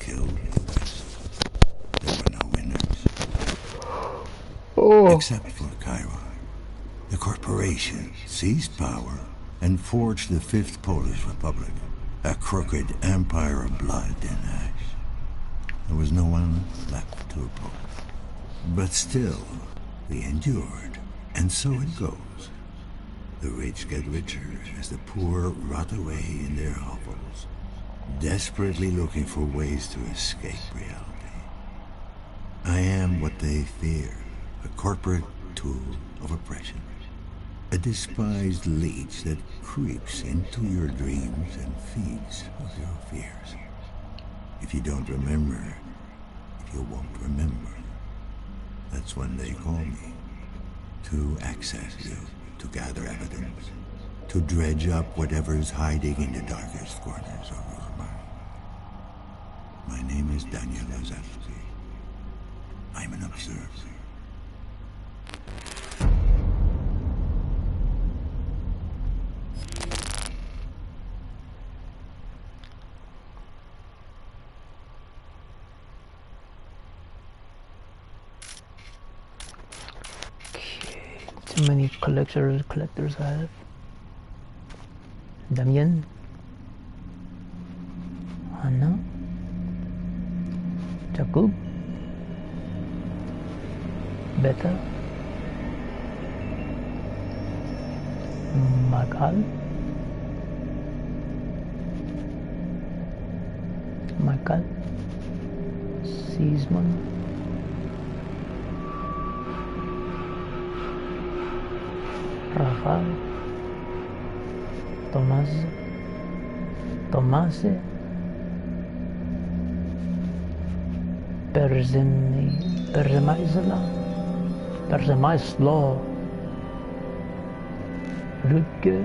killed the rest. There were no winners. Oh. Except for Chiron. The corporation seized power and forged the Fifth Polish Republic, a crooked empire of blood and ash. There was no one left to oppose. But still, we endured, and so it goes. The rich get richer as the poor rot away in their hovels, desperately looking for ways to escape reality. I am what they fear, a corporate tool of oppression. A despised leech that creeps into your dreams and feeds on your fears. If you don't remember, if you won't remember, that's when they call me. To access you, to gather evidence, to dredge up whatever's hiding in the darkest corners of your mind. My name is Daniel Lazarski. I'm an observer. Too many collectors I have. Damien, Anna, Jakub, Beta, Michael, Seisman, Rafael, Tomase, Perzemaislo, Rutger,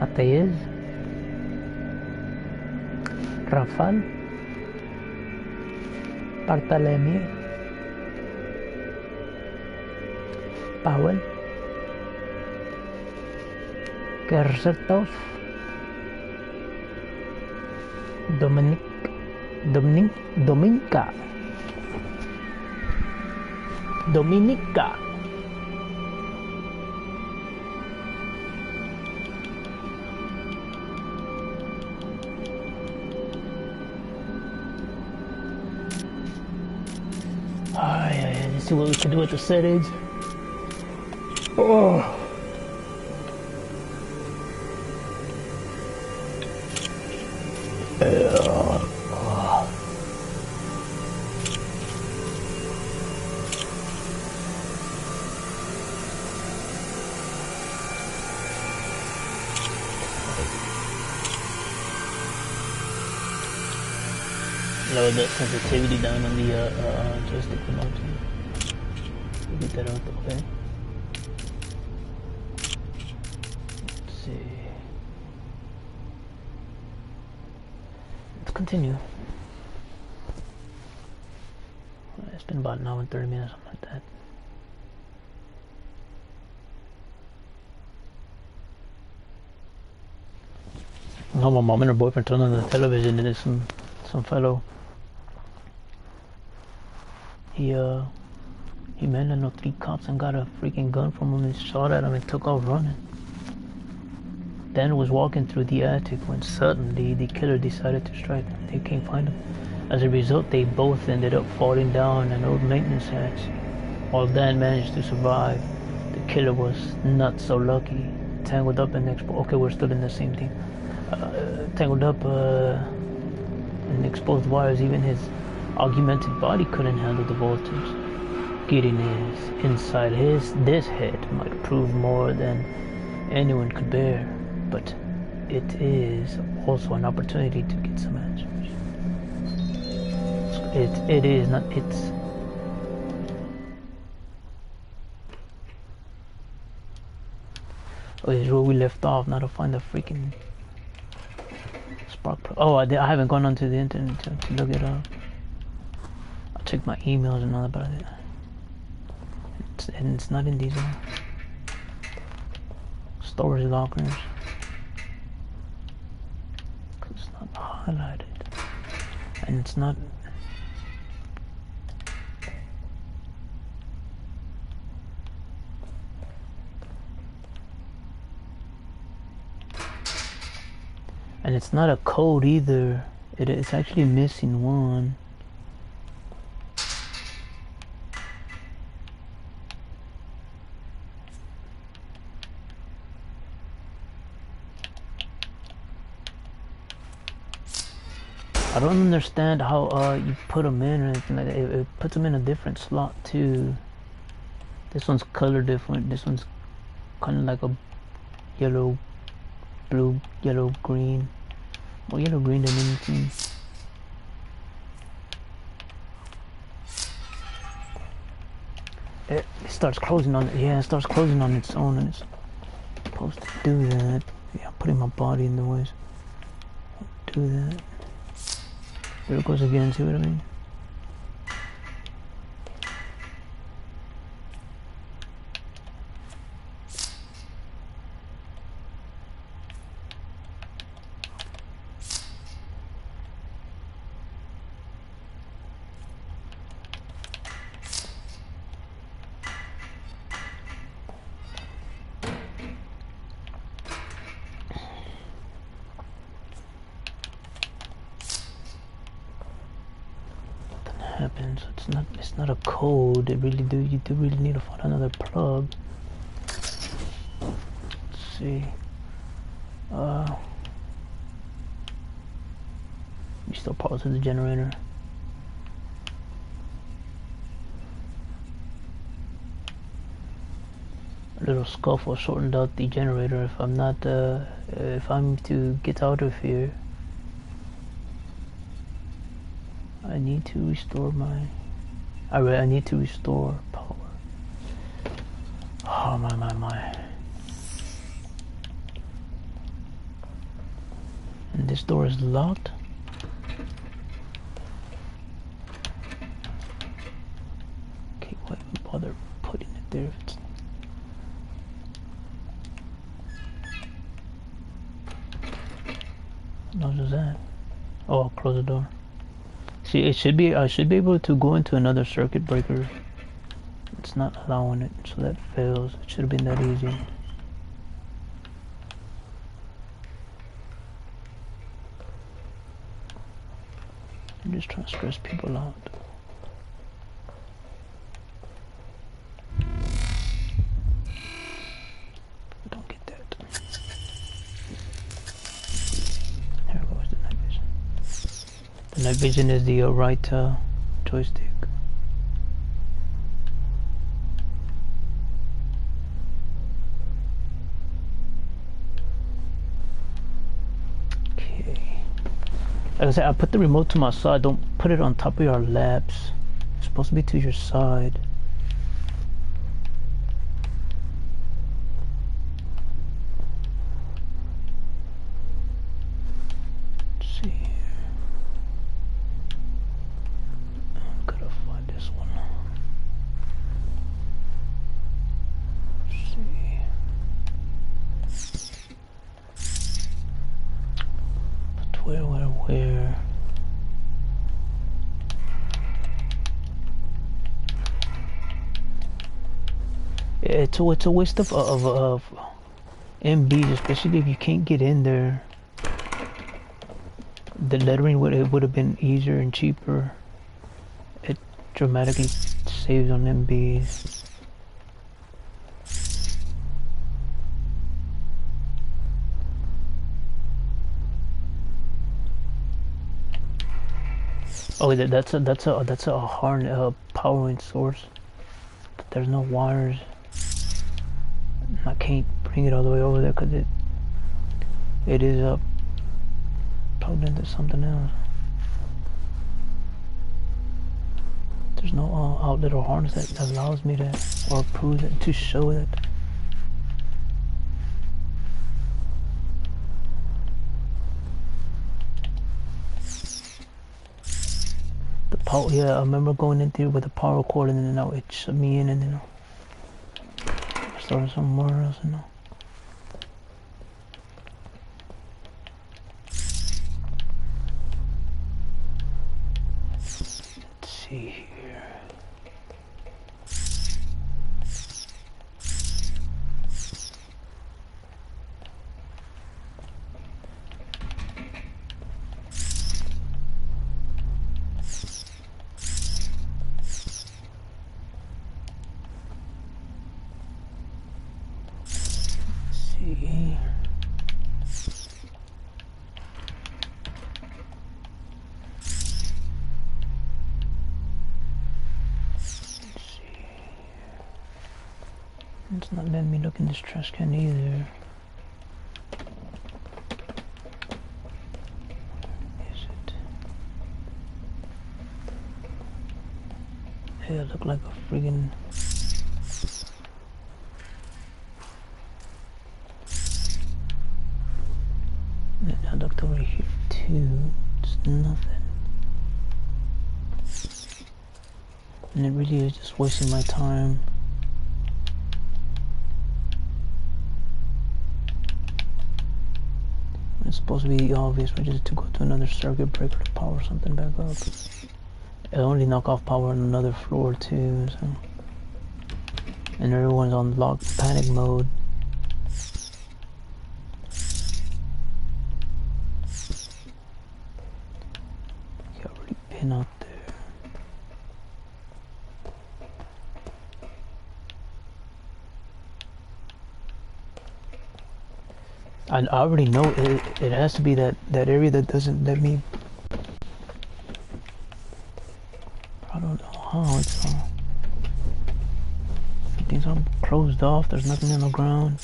Ataez, Rafael, Bartholomew, Powell, Kersertov, Dominica. Let's see what we can do with the settings. Oh. Lower that sensitivity down on the joystick remote. Get that out the way. Let's see. Let's continue. It's been about an hour and 30 minutes, something like that. No, my mom and her boyfriend turned on the television and there's some fellow. He met no 3 cops and got a freaking gun from him and shot at him and took off running. Dan was walking through the attic when suddenly the killer decided to strike them. They can't find him. As a result, they both ended up falling down an old maintenance hatch. While Dan managed to survive, the killer was not so lucky. Tangled up in okay, we're still in the same thing. Tangled up in exposed wires, even his augmented body couldn't handle the voltage. Getting inside this head might prove more than anyone could bear, but it is also an opportunity to get some answers. It is not it's. Oh, this is where we left off. Now to find the freaking spark plug. Oh, I haven't gone onto the internet to look it up. I'll check my emails and all that, but it's not in these storage lockers. It's not highlighted. And it's not... And it's not a code either. It's actually missing one. I don't understand how you put them in or anything like that. It puts them in a different slot too. This one's color different. This one's kind of like a yellow, blue, yellow, green. More yellow, green than anything. It starts closing on it. Yeah, it starts closing on its own, and it's supposed to do that. Yeah, I'm putting my body in the way. Do that. There it goes again, see what I mean? Happens. It's not a code. You do really need to find another plug. Let's see. You still pause to the generator. A little scuffle shortened out the generator. If I'm not if I'm to get out of here, I need to restore my... I need to restore power. Oh my. And this door is locked. Okay, why even bother putting it there if it's... What is that? Oh, I'll close the door. See, it should be. I should be able to go into another circuit breaker. It's not allowing it, so that fails. It should have been that easy. I'm just trying to stress people out. I don't get that. There goes the night vision. The night vision is the right joystick. Okay. Like I said, I put the remote to my side. Don't put it on top of your laps. It's supposed to be to your side. Where? It's a waste of MBs, especially if you can't get in there. The lettering would have been easier and cheaper. It dramatically saves on MBs. Oh, that's a harness, powering source. But there's no wires. I can't bring it all the way over there because it is plugged into something else. There's no outlet or harness that allows me to, or proves it, to show that. Yeah, I remember going in there with a power cord and then it shut me in and then I started somewhere else, you know. see here. See. It's not letting me look in this trash can either. Is it? Yeah, it look like a friggin' and I looked over here too. It's nothing. And it really is just wasting my time. It's supposed to be obvious, but just to go to another circuit breaker to power something back up. It'll only knock off power on another floor too, so. And everyone's on lock panic mode. Got already been out there. I already know it has to be that area that doesn't let me. I don't know how it's all. Everything's all closed off. There's nothing on the ground.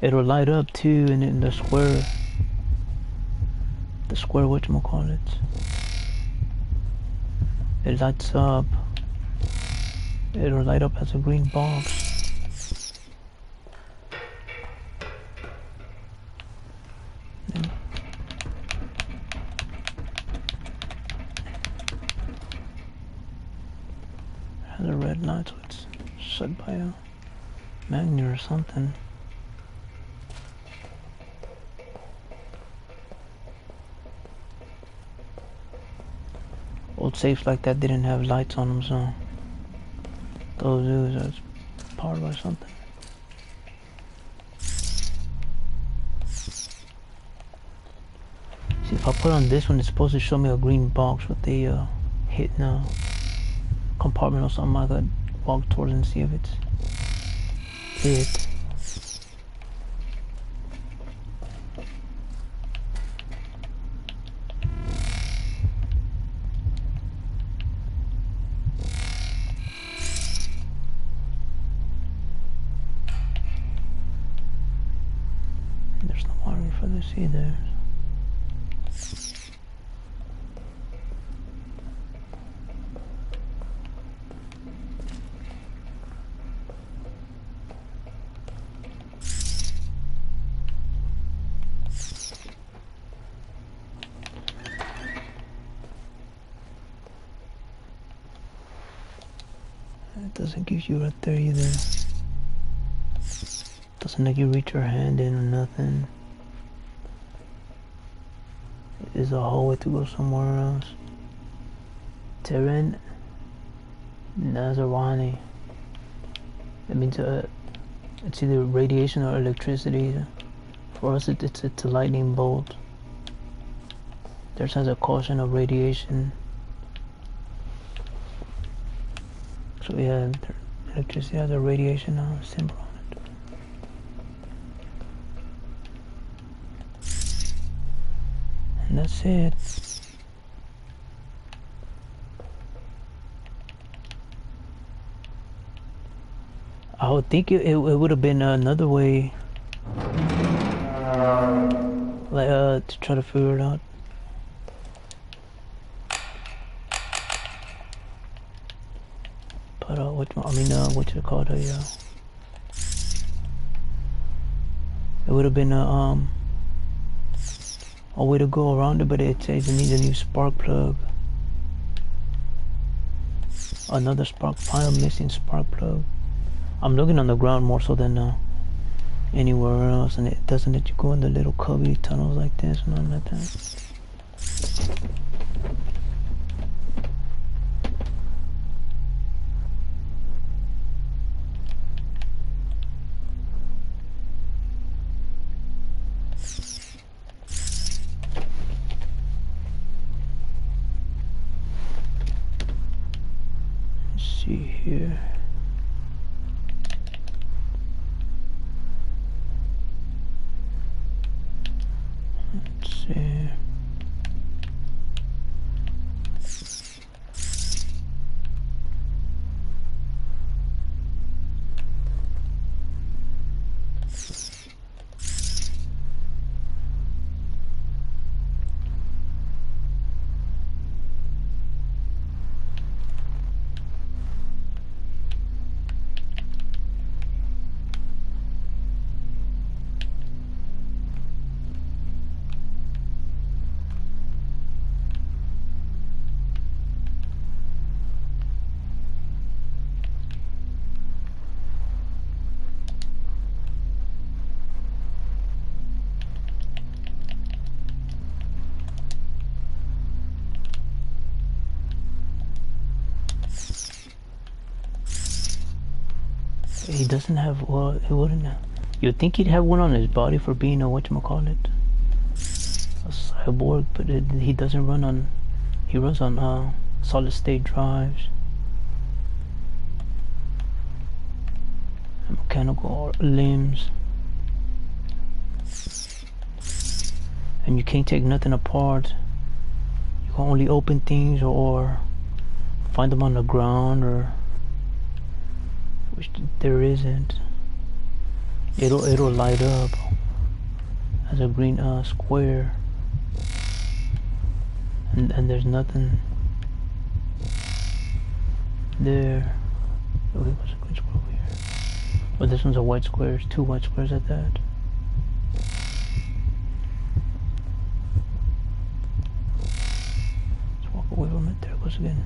It'll light up too, and in the square whatchamacallit. It lights up. It'll light up as a green box. Has a red light, so it's set by a magnet or something. Old safes like that didn't have lights on them, so those dudes are powered by something. See, if I put on this one, it's supposed to show me a green box with the hit now. Compartment or something. I could walk towards and see if it's it. There's no wiring for this either. It doesn't give you right there either. Doesn't let you reach your hand in or nothing. It is a hallway to go somewhere else. Terran Nazarwani. That means it's either radiation or electricity. For us, it's a lightning bolt. Theirs has a caution of radiation. So yeah, electricity has a radiation symbol on it. And that's it. I would think it would have been another way, like to try to figure it out. But what you call it? It would have been a way to go around it, but it says it needs a new spark plug. Another spark pile, missing spark plug. I'm looking on the ground more so than anywhere else, and it doesn't let you go in the little cubby tunnels like this and nothing like that. here. Let's see. He doesn't have, well, he wouldn't have. You'd think he'd have one on his body for being a whatchamacallit, a cyborg, but he doesn't run on, he runs on solid state drives. And mechanical limbs. And you can't take nothing apart. You can only open things or find them on the ground, or which there isn't. It'll light up as a green square, and there's nothing there. Okay, what's a green square over here? Well, this one's a white square. There's 2 white squares at that. Let's walk away from it. There it goes again.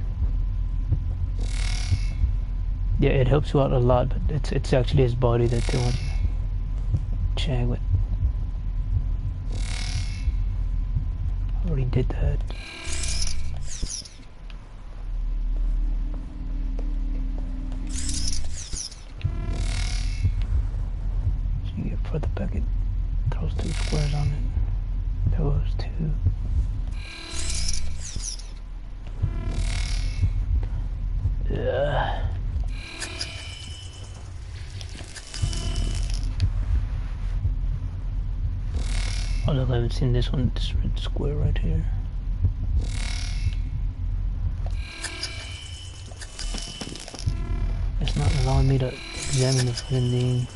Yeah, it helps you out a lot, but it's actually his body that they want you to check with. I already did that. So you get further back, it throws 2 squares on it. There goes 2. Oh look, I haven't seen this one, this red square right here. It's not allowing me to examine the fucking thing.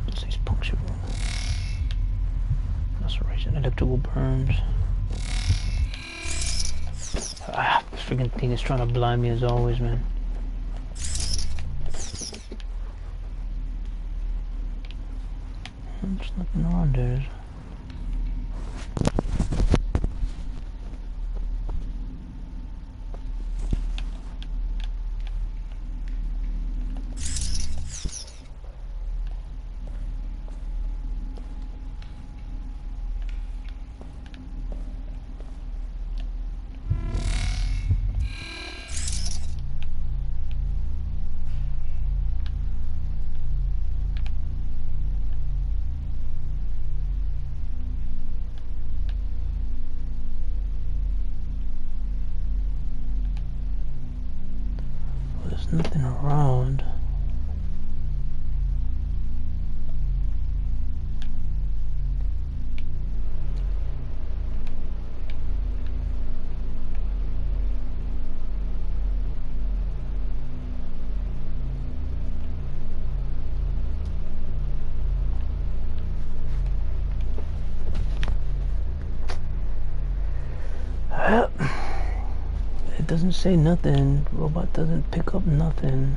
It says puncture. Laceration, electrical burns. Ah, this freaking thing is trying to blind me as always, man. There's nothing around there. There's nothing around. It doesn't say nothing. Robot doesn't pick up nothing.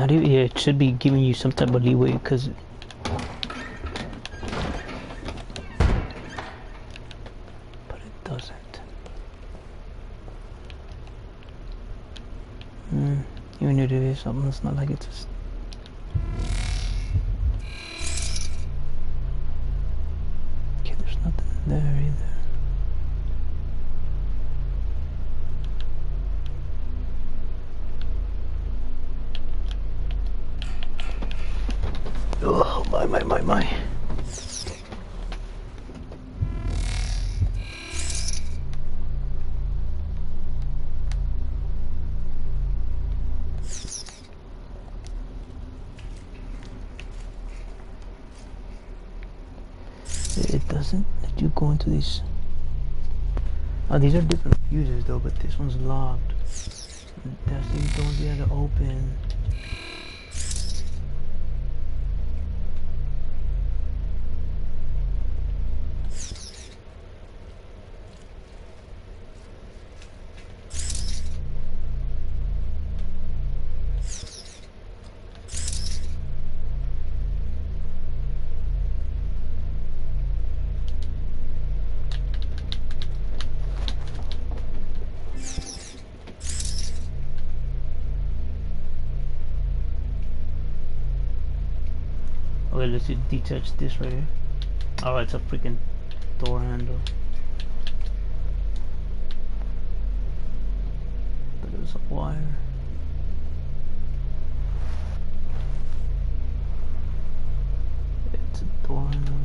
Not even, yeah, it should be giving you some type of leeway because. But it doesn't. Even if it is something, it's not like it's just. Okay, there's nothing there either. Oh, my. It doesn't let you go into these. Oh, these are different fuses though, but this one's locked. That's these doors you have to open. Okay, let's see, detach this right here. Oh, it's a freaking door handle. But there's a wire. It's a door handle.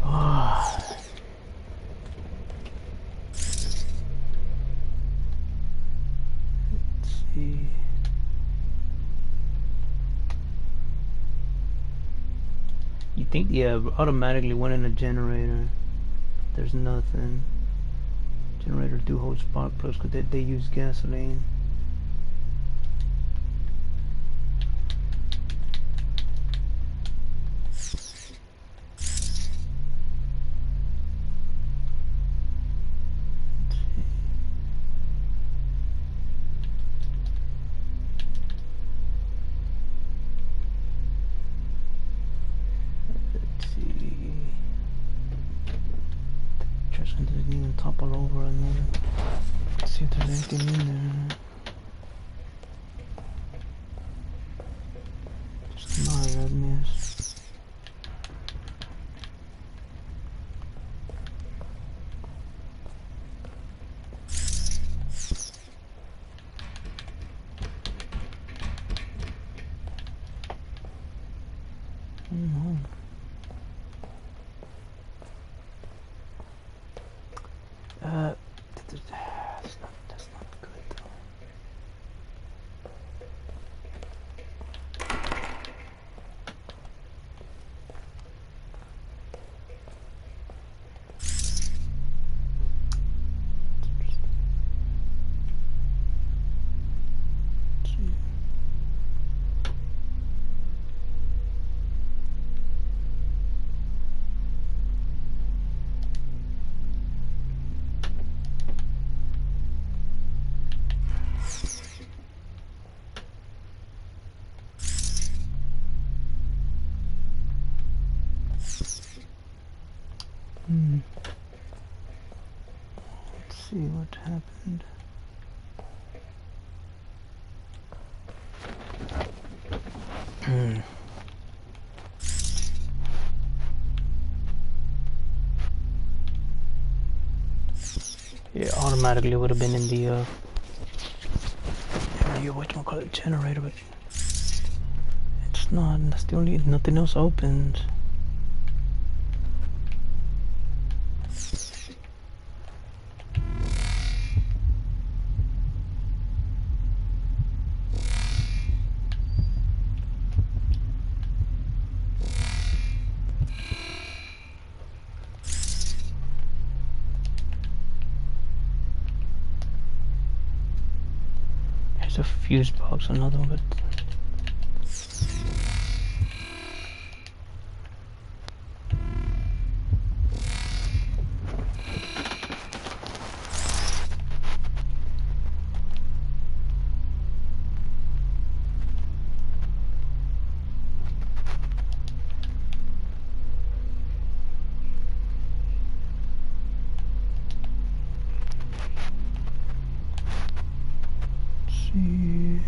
Ah. You think, yeah, automatically went in a generator. There's nothing. Generators do hold spark plugs because they use gasoline. Doesn't even topple over on there. Let's see if there's anything in there. Just my red mist. That's not good though. Let's see what happened. It automatically would have been in the whatchamacallit generator, but it's not. That's the only. Nothing else opens. There's a fuse box, another one, but see.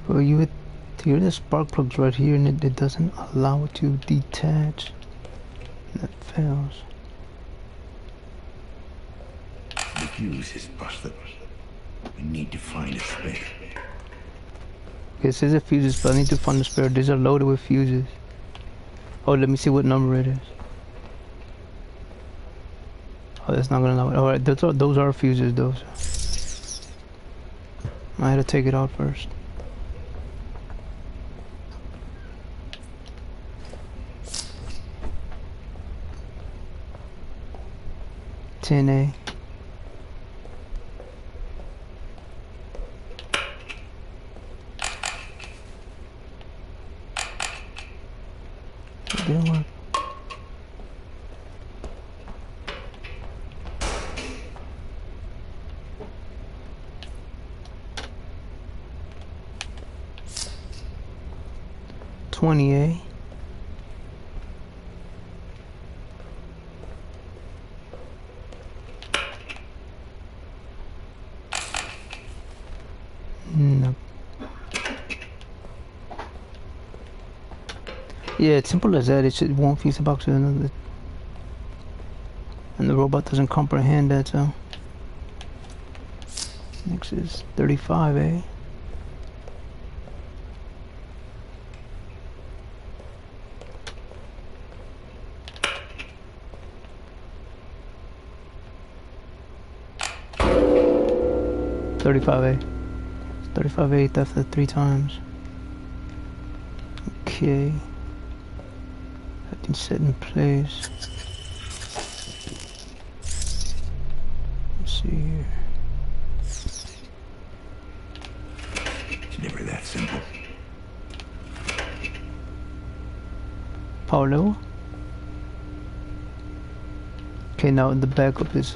Well, you hit here, the spark plug's right here, and it doesn't allow it to detach. That fails. The fuse is busted. We need to find a spare. Okay, it says a fuses, but I need to find the spare. These are loaded with fuses. Oh, let me see what number it is. Oh, that's not gonna allow it. Alright, those are fuses, those. I had to take it out first. A. It didn't work. A. No. Yeah, it's simple as that. It's just one fuse box to another, and the robot doesn't comprehend that. So next is 35A. $35A. 35A theft 3 times. Okay. Everything's set in place. Let's see here. It's never that simple. Power level. Okay, now the backup is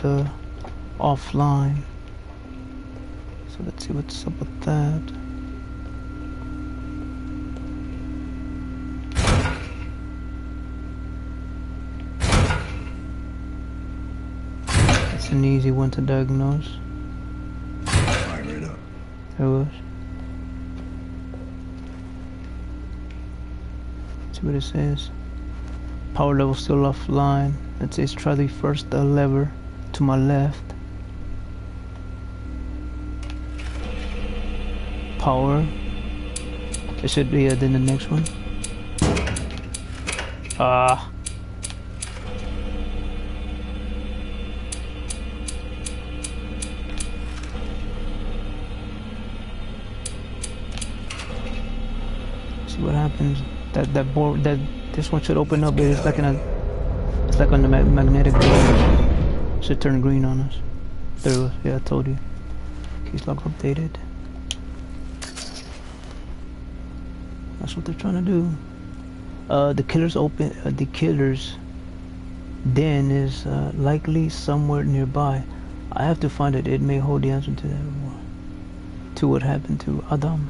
offline. So let's see what's up with that. It's an easy one to diagnose. Fire it up. There it was. Let's see what it says. Power level still offline. It says try the first lever to my left. Power. It should be then the next one. See what happens. That board, this one should open up. It's like it's like on the magnetic board. Should turn green on us. There it was. Yeah, I told you. Case log updated. That's what they're trying to do. The killer's den is likely somewhere nearby. I have to find it. It may hold the answer to that, to what happened to Adam.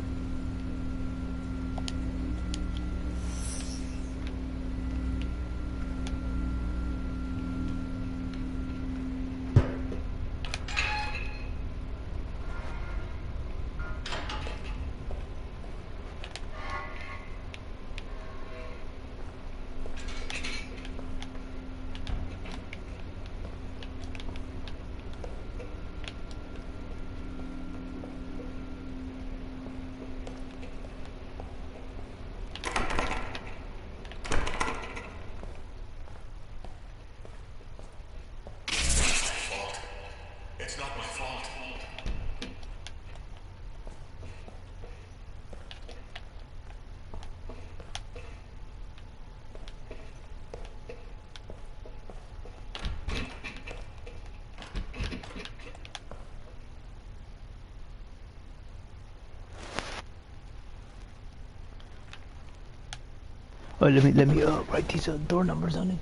Oh, let me write these door numbers on it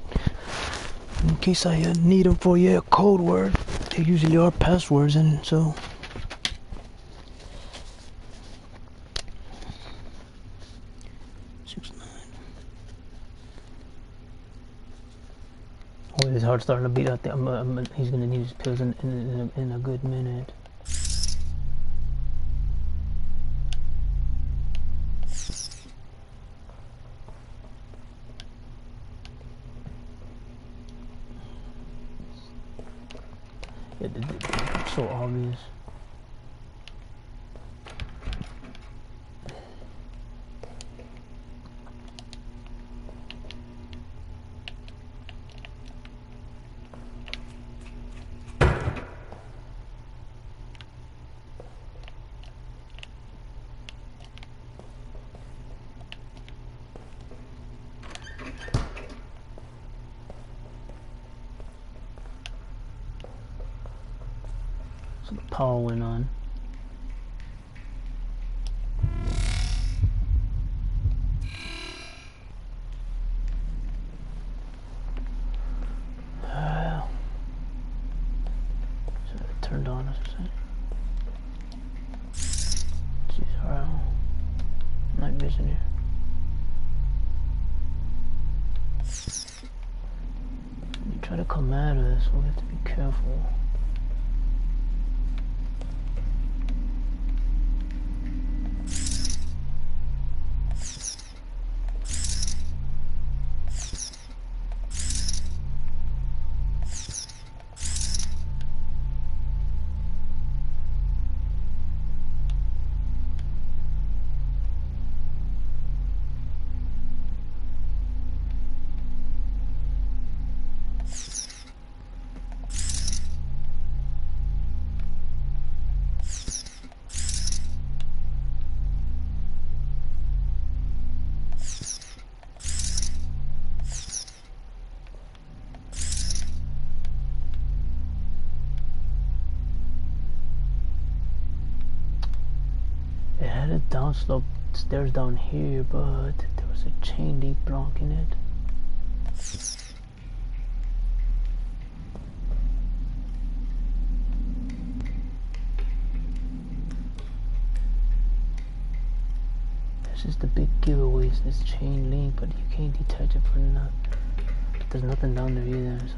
in case I need them for code word. They usually are passwords, and so. Oh, his heart's starting to beat. I think he's gonna need his pills in a good minute. It's so obvious. So the power went on. So it turned on, as I said. Jeez, alright. Night vision here. You try to come at us, we have to be careful. It had a downslope stairs down here, but there was a chain link blocking it. This is the big giveaway, is this chain link, but you can't detach it for nothing. There's nothing down there either. So.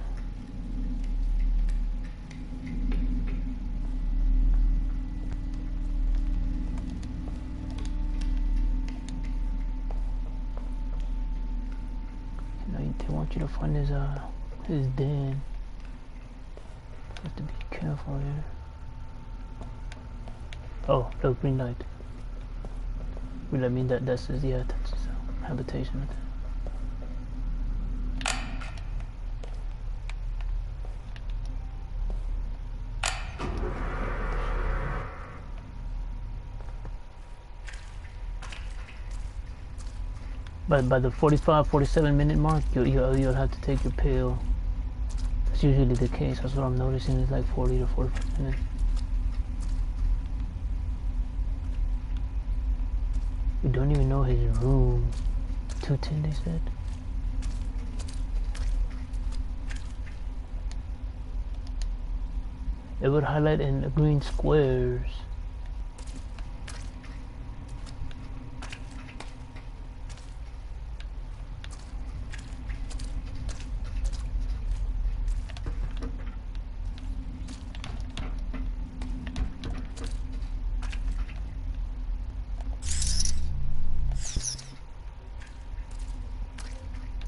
They want you to find his den. You have to be careful here. Oh, look, green light. Green light mean that's his, yeah, that's his habitation. But by the 47 minute mark, you'll have to take your pill. That's usually the case. That's what I'm noticing. It's like 40 to 45 minutes. We don't even know his room. 210, they said. It would highlight in green squares.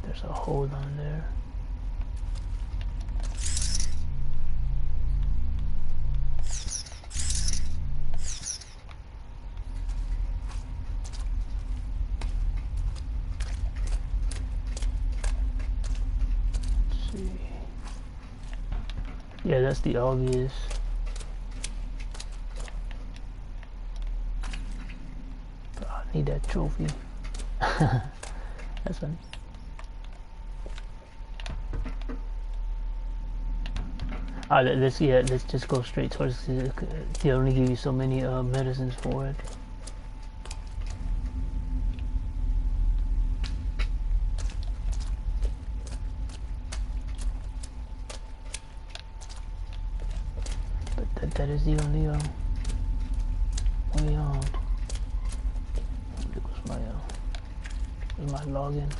There's a hole down there. Let's see. Yeah, that's the obvious. But I need that trophy. That's funny. Let's just go straight towards the, they only give you so many medicines for it. think that is the only way out. Where's my login?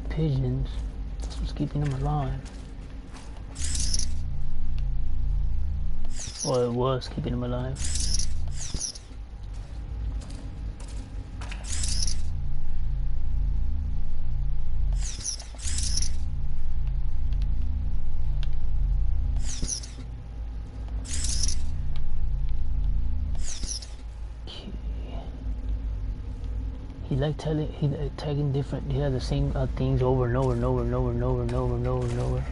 Pigeons. That's what's keeping them alive. Well, it was keeping them alive. He tagging different. He had the same things over and over and over and over and over and over and over and over.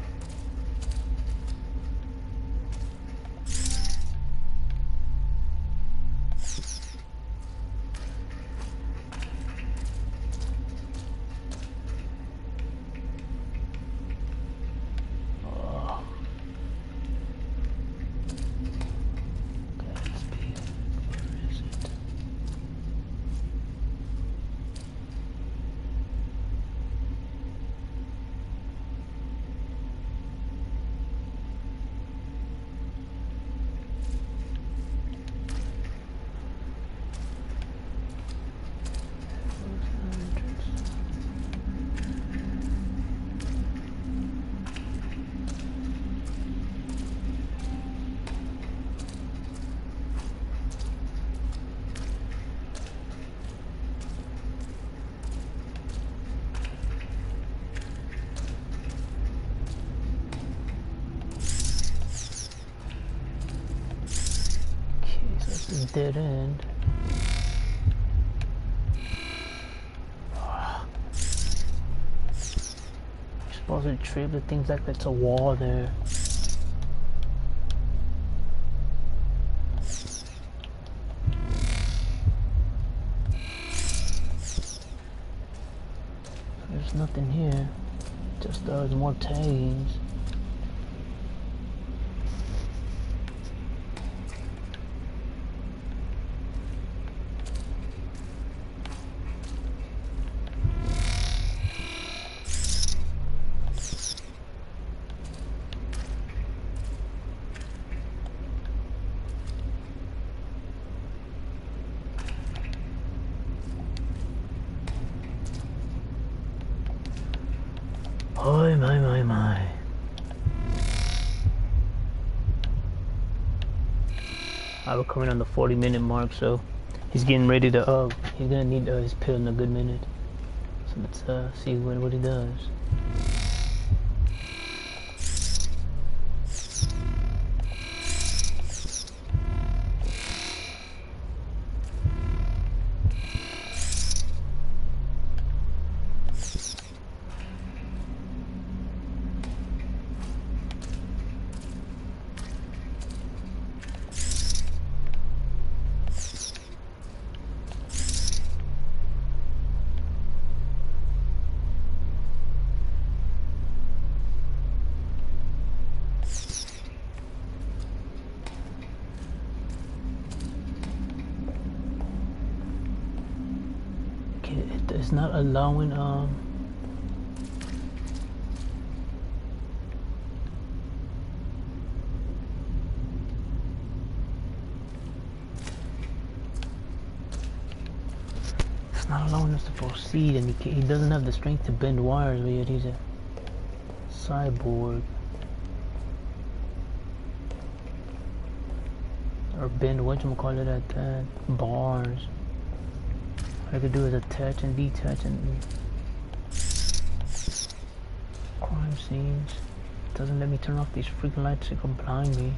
Dead end. You're supposed to retrieve the things like that's a wall there. There's nothing here. Just there's more tags. Oh my. We're coming on the 40-minute mark, so he's getting ready to, he's gonna need his pill in a good minute. So let's see what he does. It's not allowing it's not allowing us to proceed, and he doesn't have the strength to bend wires, but yet he's a cyborg. or bend, whatchamacallit, at that. Bars. What I could do is attach and detach and crime scenes. Doesn't let me turn off these freaking lights, it could blind me.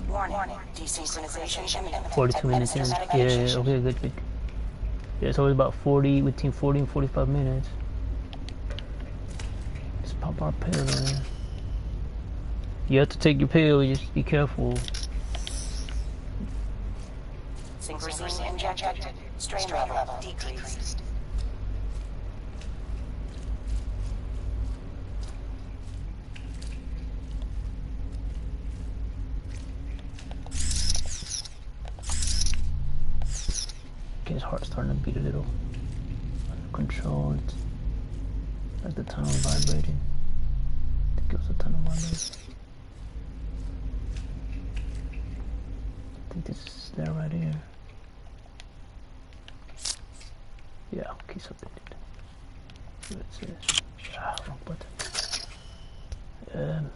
Warning. Desynchronization imminent. 42 minutes in. Yeah, okay, good. Yeah, it's always about between 40 and 45 minutes. Let's pop our pill in. You have to take your pill, just be careful. Synchronicity injected. Strain level decreased. Okay, his heart's starting to beat a little uncontrolled. Like the tunnel vibrating. I think it was a tunnel vibrating. I think this is there right here. Yeah, okay, so they did. See what it says. Wrong button.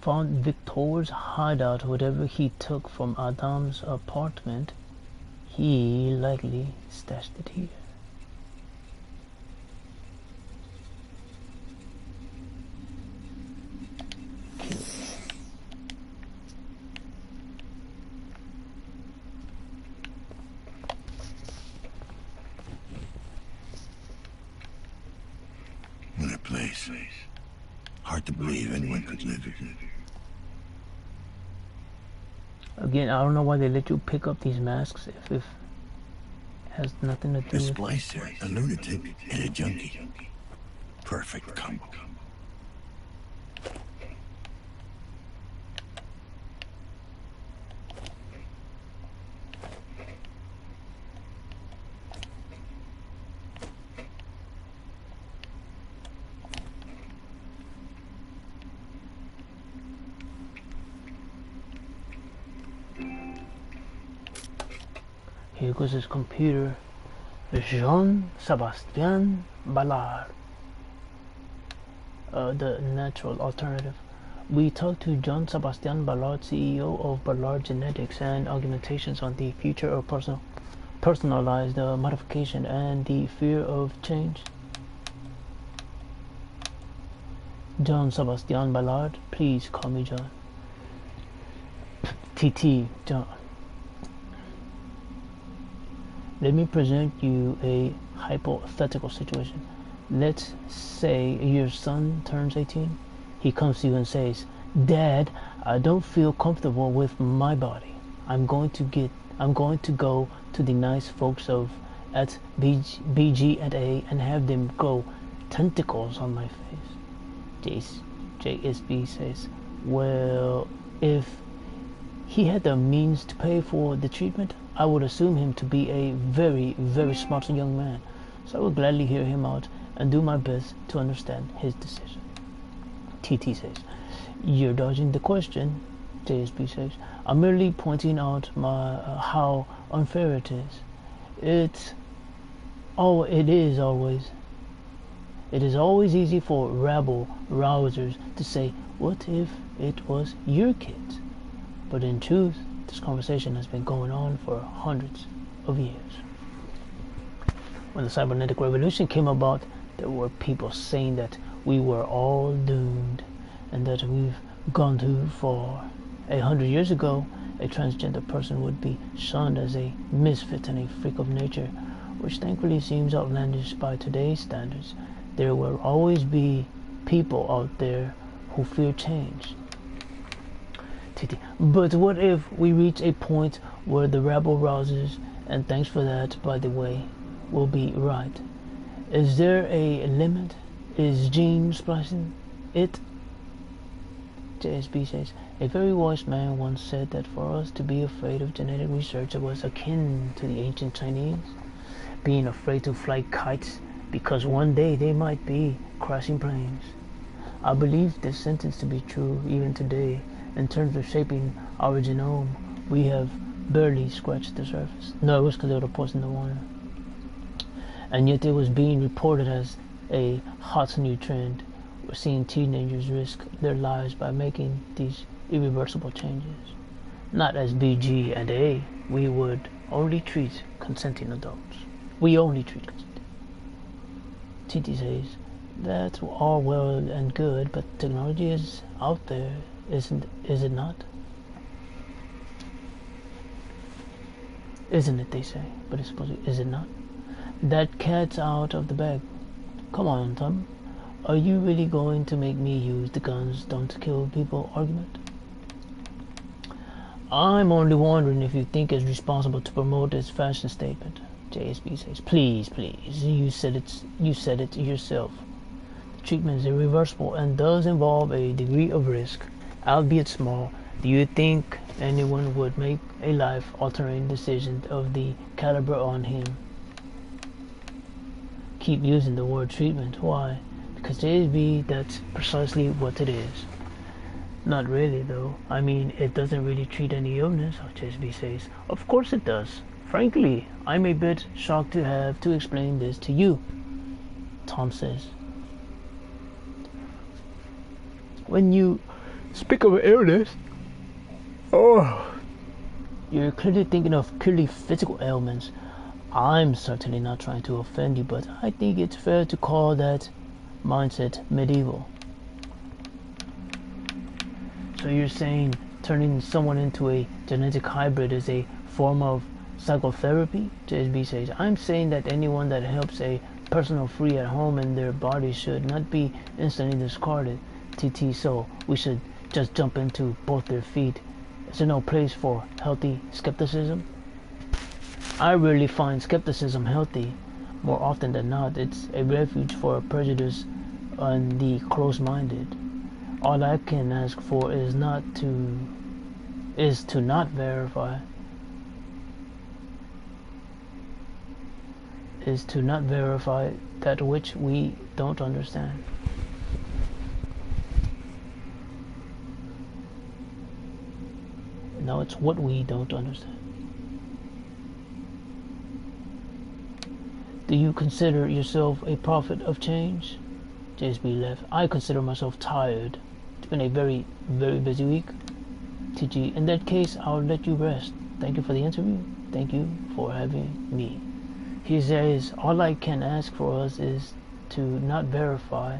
Found Victor's hideout. Whatever he took from Adam's apartment, he likely stashed it here. Okay. What a place. Hard to believe anyone could live here. Again, I don't know why they let you pick up these masks if it has nothing to do A with... splicer, a lunatic, and a junkie. Perfect combo. Here goes his computer. Jean-Sébastien Ballard. The natural alternative. We talked to Jean-Sébastien Ballard, CEO of Ballard Genetics and Augmentations, on the future of personalized modification and the fear of change. Jean-Sébastien Ballard, please call me John. TT, John. Let me present you a hypothetical situation. Let's say your son turns 18. He comes to you and says, "Dad, I don't feel comfortable with my body. I'm going to go to the nice folks at BG&A and have them grow tentacles on my face." JSB says, "Well, if he had the means to pay for the treatment, I would assume him to be a very, very smart young man. So I would gladly hear him out and do my best to understand his decision." TT says, "You're dodging the question." JSB says, "I'm merely pointing out how unfair it is. It is always easy for rabble rousers to say, what if it was your kids? But in truth, this conversation has been going on for hundreds of years. When the cybernetic revolution came about, there were people saying that we were all doomed and that we've gone too far. 100 years ago, a transgender person would be shunned as a misfit and a freak of nature, which thankfully seems outlandish by today's standards. There will always be people out there who fear change. But what if we reach a point where the rabble rousers, and thanks for that, by the way, will be right? Is there a limit? Is gene splicing it? JSB says, a very wise man once said that for us to be afraid of genetic research was akin to the ancient Chinese being afraid to fly kites because one day they might be crashing planes. I believe this sentence to be true even today. In terms of shaping our genome, we have barely scratched the surface. No, it was because they were posting the water. And yet it was being reported as a hot new trend. We're seeing teenagers risk their lives by making these irreversible changes. Not as BG and A, we would only treat consenting adults. We only treat consenting. TT says, that's all well and good, but technology is out there, is it not? Isn't it, they say, but it's supposed to, is it not? That cat's out of the bag. Come on, Tom. Are you really going to make me use the guns don't kill people argument? I'm only wondering if you think it's responsible to promote this fashion statement. JSB says, please, you said it yourself. The treatment is irreversible and does involve a degree of risk, albeit small. Do you think anyone would make a life-altering decision of the caliber on him? Keep using the word treatment. Why? Because JSB, that's precisely what it is. Not really, though. I mean, it doesn't really treat any illness, JSB says. Of course it does. Frankly, I'm a bit shocked to have to explain this to you, Tom says. When you speak of illness, you're clearly thinking of purely physical ailments. I'm certainly not trying to offend you, but I think it's fair to call that mindset medieval. So you're saying turning someone into a genetic hybrid is a form of psychotherapy? JSB says, I'm saying that anyone that helps a person free at home in their body should not be instantly discarded. TT, so we should just jump into both their feet. Is there no place for healthy skepticism? I rarely find skepticism healthy. More often than not, it's a refuge for prejudice and the close-minded. All I can ask for is to not verify that which we don't understand. No, it's what we don't understand. Do you consider yourself a prophet of change? JSB left. I consider myself tired. It's been a very, very busy week. TG, in that case, I'll let you rest. Thank you for the interview. Thank you for having me. He says, all I can ask for us is to not vilify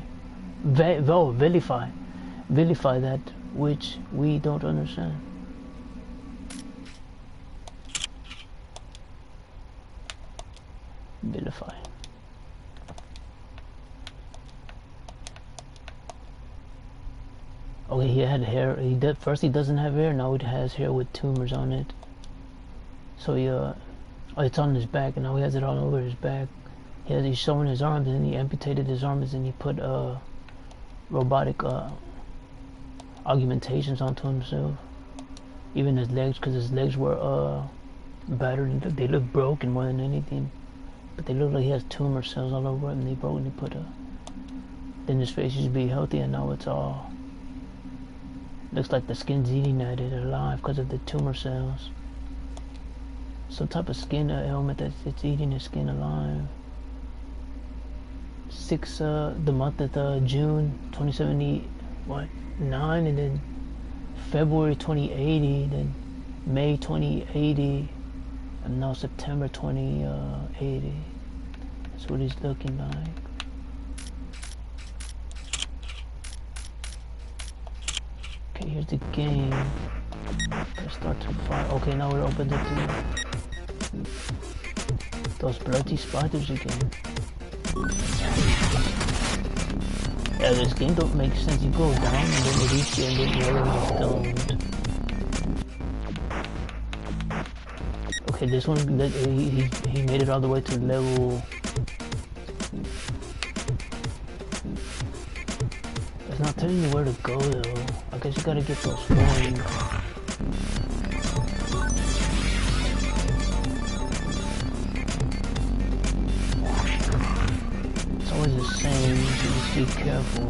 that which we don't understand. Vilify. Okay, he had hair. First he doesn't have hair. Now he has hair with tumors on it. So it's on his back, and now he has it all over his back. He's showing his arms, and then he amputated his arms, and he put robotic augmentations onto himself. Even his legs, because his legs were battered, and they look broken more than anything. But they look like he has tumor cells all over it, and they broke, and they put then his face used to be healthy, and now it's all looks like the skin's eating at it alive because of the tumor cells. Some type of skin ailment that it's eating his skin alive. The month of June 2079, and then February 2080, then May 2080, and now September 2080. That's what he's looking like. Okay, here's the game. Let's start to fight. Okay, now we're open to those bloody spiders again. Yeah, this game don't make sense. You go down and then you reach it and then you're already stoned. Okay, this one, he made it all the way to level. It's not telling you where to go though. I guess you gotta get those coins. It's always the same, so just be careful.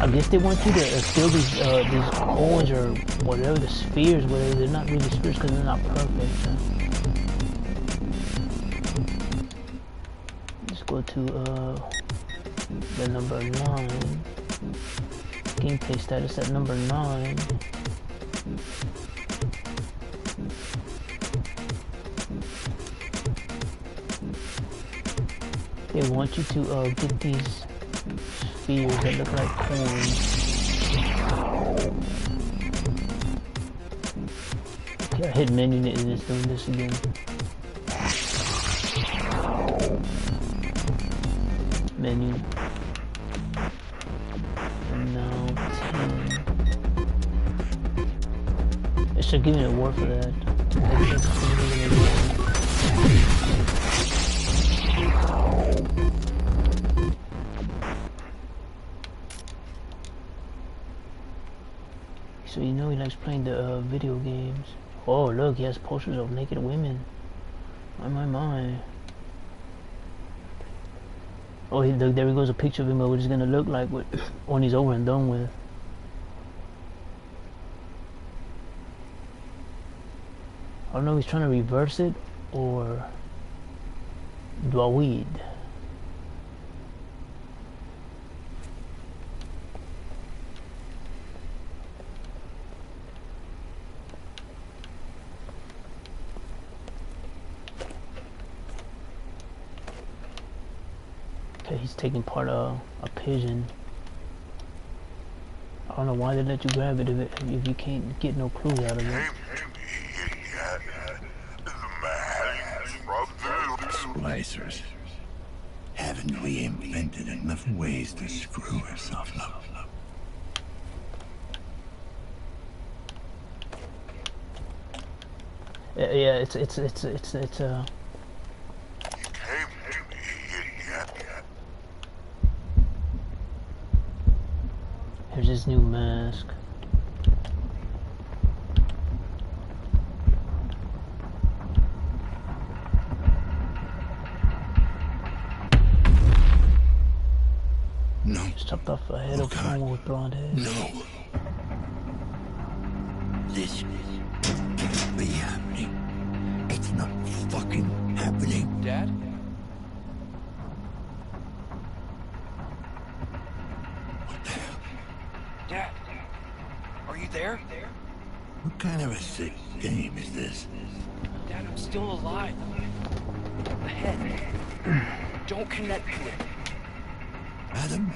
I guess they want you to steal these coins or whatever, the spheres, whatever. They're not really spheres because they're not perfect. So. Let's go to the number 9. Gameplay status at number 9. They want you to get these spheres that look like coins. Okay, I hit menu and it's doing this again. Menu. And now 10. It should give me a word for that. So you know he likes playing the video games. Oh look, he has posters of naked women. My. Oh, look, there goes a picture of him of what he's gonna look like when he's over and done with. I don't know if he's trying to reverse it or Dwaweed. He's taking part of a pigeon. I don't know why they let you grab it if you can't get no clue out of it. Splicers. Haven't we invented enough ways to screw ourselves up? Yeah, it's Here's his new mask. No. Just chopped off a head of someone with blonde hair. No. This can't be happening. It's not fucking happening. Dad? What the hell? Dad? Are you there? What kind of a sick game is this? Dad, I'm still alive. The head. Don't connect to it. Adam?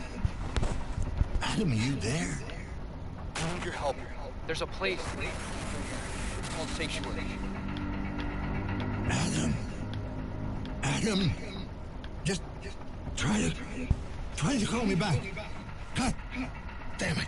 Adam, are you there? I need your help. There's a place. It's called Sanctuary. Adam? Adam? Just try to call me back. God damn it.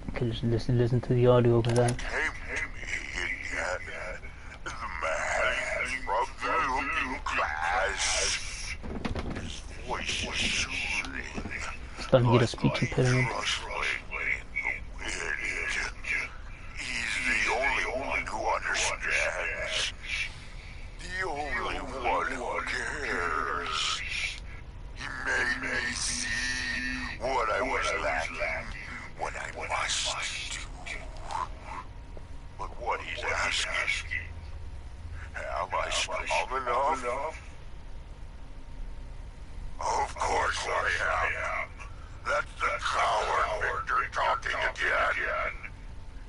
Okay, just listen to the audio because I. Starting to get a speech impediment. He's the only one who understands. The only one who cares. He made me see what I was lacking, what I must do. But what he's asking, am I strong enough? Of course I am. That's the coward Victor talking again.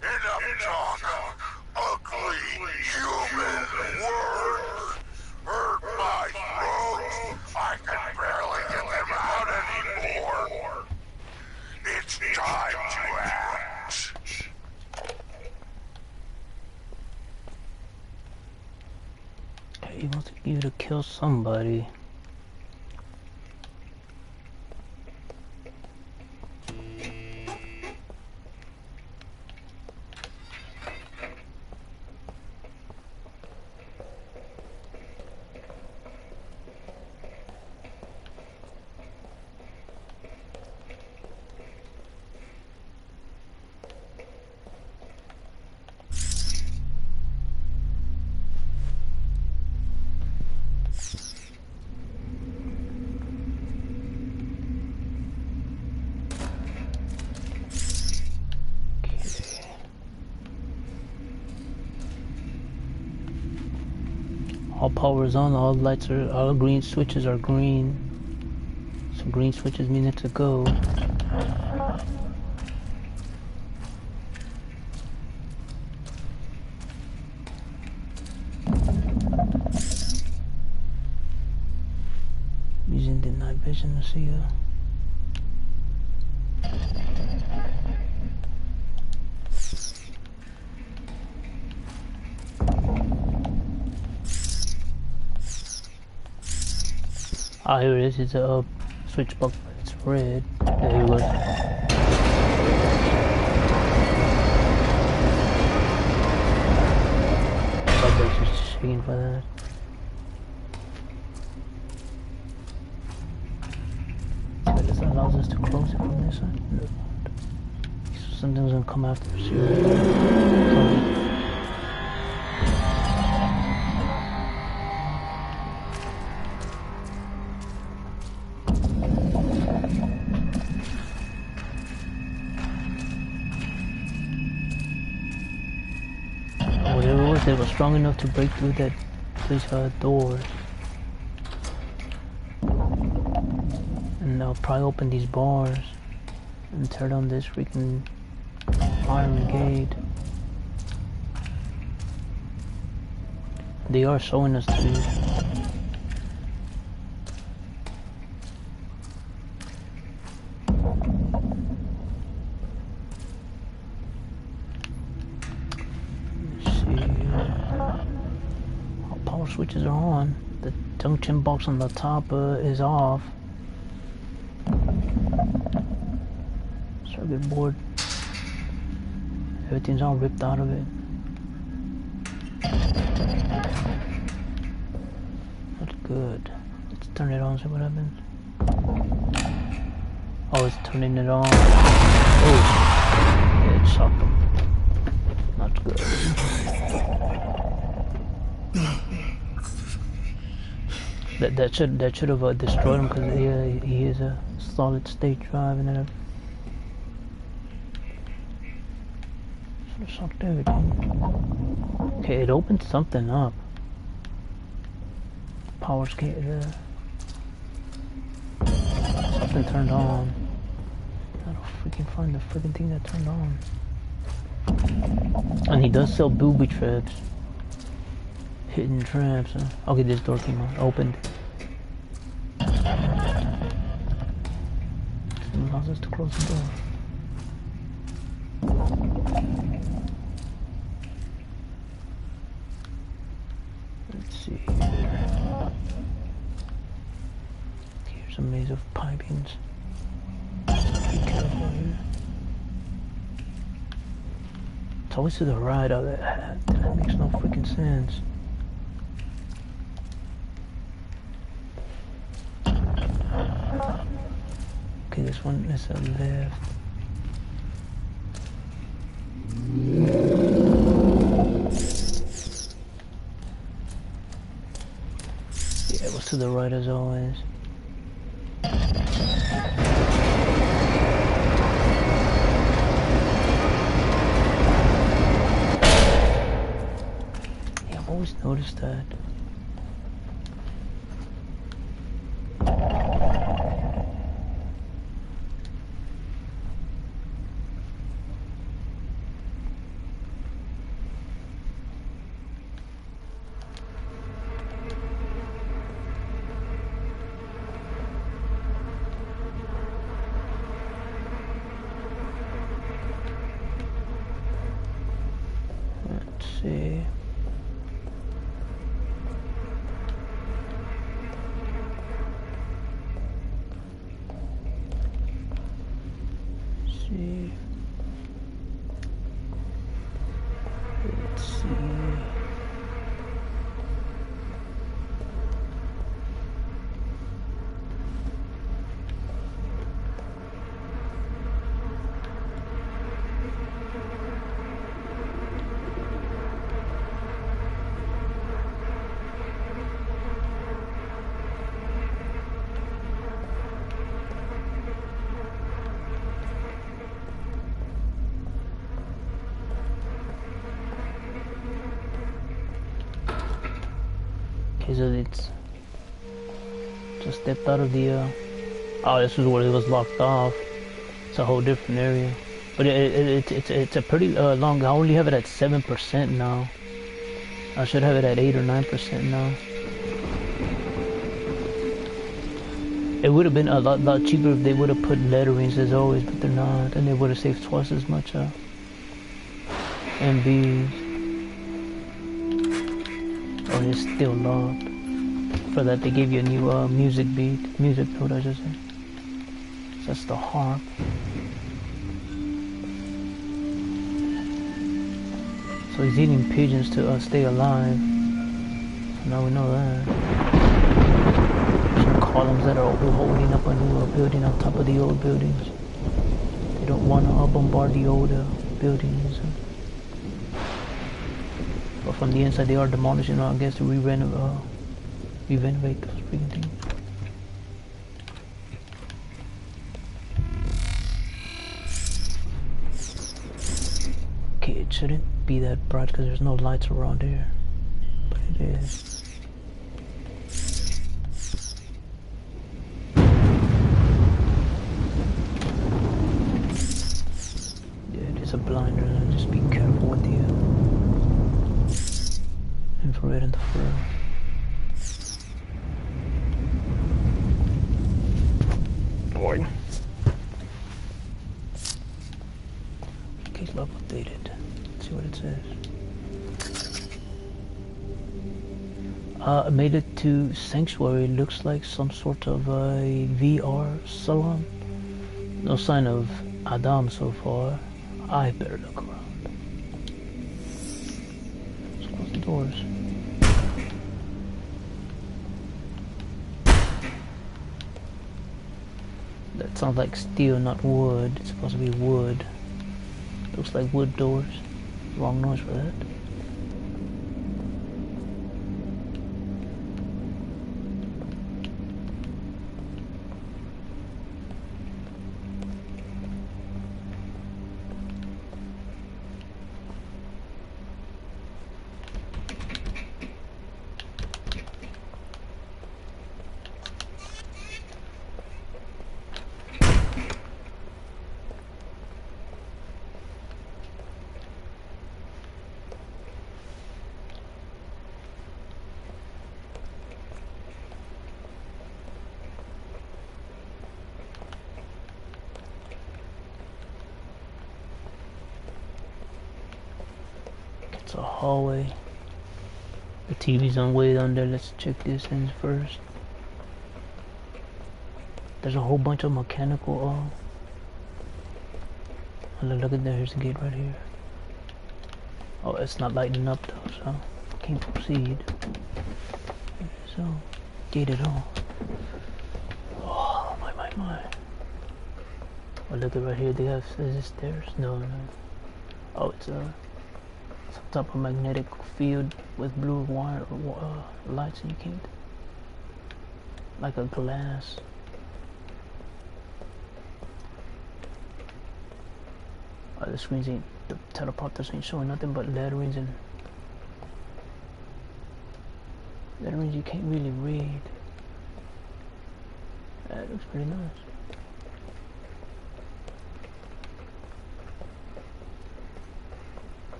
Enough talk. Ugly human words. Hurt my throat. I can barely get them out anymore. It's time to act. He wants you to kill somebody. All power is on. All lights are. All green switches are green. So green switches mean it's a go. Using the night vision to see you. Ah, here it is. It's a switch box. It's red. There you go. Subway's just shaking for that. So this allows us to close it from this side. No. So something's gonna come after us here. Whatever it was, they were strong enough to break through that place doors. And they'll probably open these bars and turn on this freaking iron gate. They are showing us these. Switches are on. The junction box on the top is off. Circuit board. Everything's all ripped out of it. Not good. Let's turn it on, see what happens. Oh, it's turning it on. Oh, yeah, it shocked them. Not good. That should have destroyed him, because he is a solid state drive and everything. Should have sucked everything. Okay, it opened something up. Power skate there. Something turned on. I don't freaking find the freaking thing that turned on. And he does sell booby traps. Hidden traps. Okay, this door came on. Opened. Allows us to close the door. Let's see here. Here's a maze of pipings. Be careful here. It's always to the right of it. That makes no freaking sense. Okay, this one is a left. Yeah, it was to the right as always. Yeah, I've always noticed that. See. Let's see. Okay, so it's just stepped out of the oh, this is where it was locked off. It's a whole different area. But it's a pretty long. I only have it at 7% now. I should have it at 8 or 9% now. It would have been a lot cheaper if they would have put letterings as always, but they're not, and they would have saved twice as much MBs. Oh, it's still locked. For that, they gave you a new music note, I should say. So that's the harp. So he's eating pigeons to stay alive. So now we know that. Some columns that are holding up a new building on top of the old buildings. They don't want to bombard the old buildings. But from the inside they are demolishing, I guess, to renovate those freaking things. Okay, it shouldn't be that bright because there's no lights around here, but it is. Yeah, it is a blinder, so just be careful with the infrared and the fur. Boy. Case log updated. See what it says. I made it to Sanctuary. It looks like some sort of a VR salon. No sign of Adam so far. I better look around. Let's close the doors. That sounds like steel, not wood. It's supposed to be wood. Looks like wood doors. Wrong noise for that. It's a hallway. The TV's on way down there. Let's check this in first. There's a whole bunch of mechanical. Look at there. Here's the gate right here. Oh, it's not lighting up though, so can't proceed. So gated off. Oh my. Oh, look at right here. They have is this stairs? No. Oh, it's some type of magnetic field with blue wire lights, and you can't, like a glass. The screens ain't, the teleprompters ain't showing nothing but letterings and letterings you can't really read. That looks pretty nice.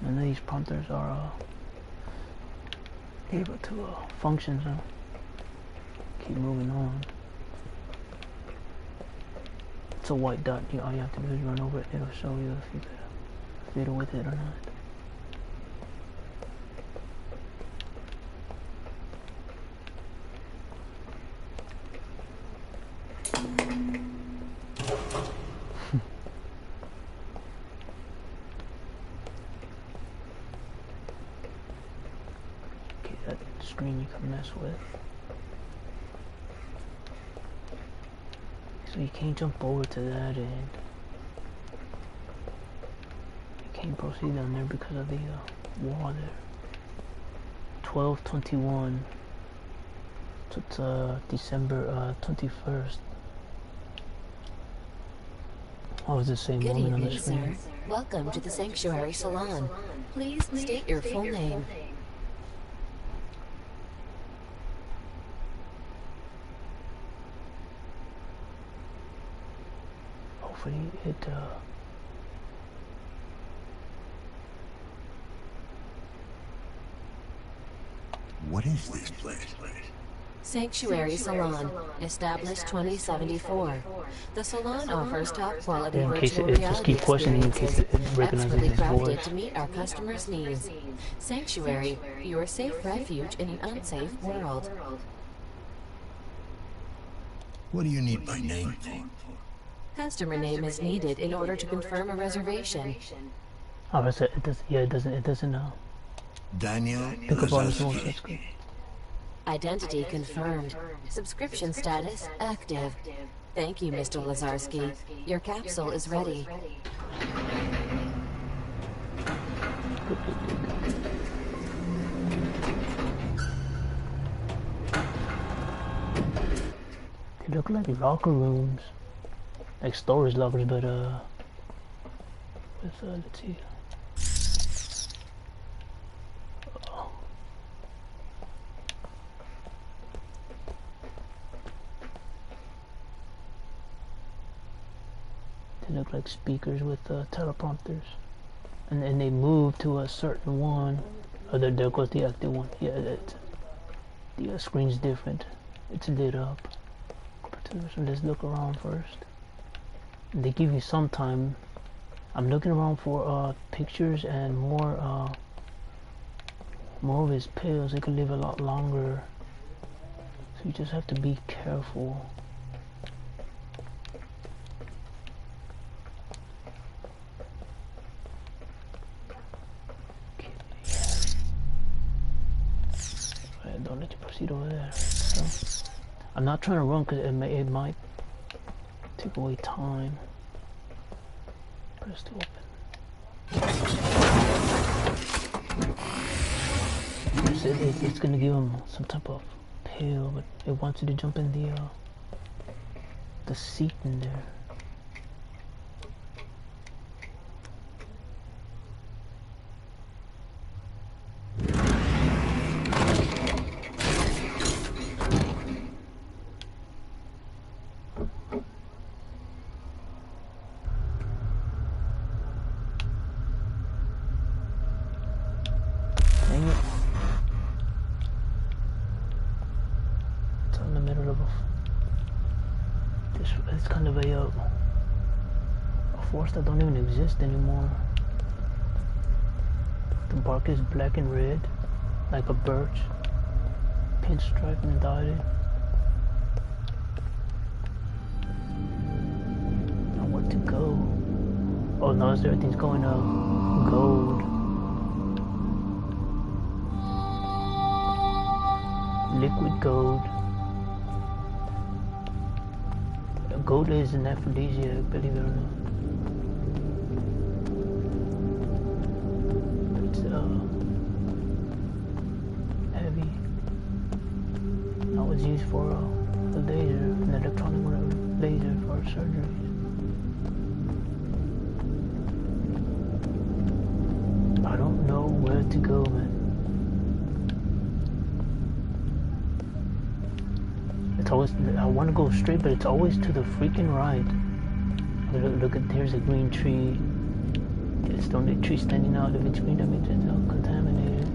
None of these prompters are able to function, so keep moving on. It's a white dot. All you have to do is run over it. It'll show you if you can fiddle with it or not. Screen you can mess with. So you can't jump over to that end. You can't proceed down there because of the wall there. 12/21. So it's December 21st. Oh, it's the same Good woman on the evening, screen. sir. Welcome to the Sanctuary Salon. Please state your full name. It What is this place? Sanctuary Salon, established 2074. The salon offers top-quality in case virtual it just keep reality questioning in case experiences, it recognizes expertly his crafted voice. to meet our customers' needs. Sanctuary, your safe refuge in an unsafe world. What do you need my name for? Customer name is needed in order to confirm a reservation. Oh, it does. Yeah, it doesn't Daniel pick up on his voice. Lazarski. That's good. Identity confirmed. Subscription status active. Thank you, Mr. Lazarski. Your capsule is ready. They look like locker rooms, like storage lockers, but let's see. They look like speakers with teleprompters, and they move to a certain one. Oh, there goes the active one. Yeah, the screen's different. It's lit up. So let's look around first. They give you some time. I'm looking around for pictures and more of his pills. They could live a lot longer. So you just have to be careful. Right, don't let you proceed over there. So, I'm not trying to run because it might take away time. Press to open. It's gonna give him some type of pill, but it wants you to jump in the seat in there. It's kind of a forest that don't even exist anymore. The bark is black and red, like a birch, pinstripe and dotted. Now where to go? Oh, notice everything's going gold. Liquid gold. Gold is an aphrodisiac, believe it or not. It's heavy. Now it's used for a laser, an electronic laser for surgeries. I don't know where to go, man. It's always, I want to go straight, but it's always to the freaking right. Look at, there's a green tree. It's the only tree standing out. If it's green, that means it's contaminated.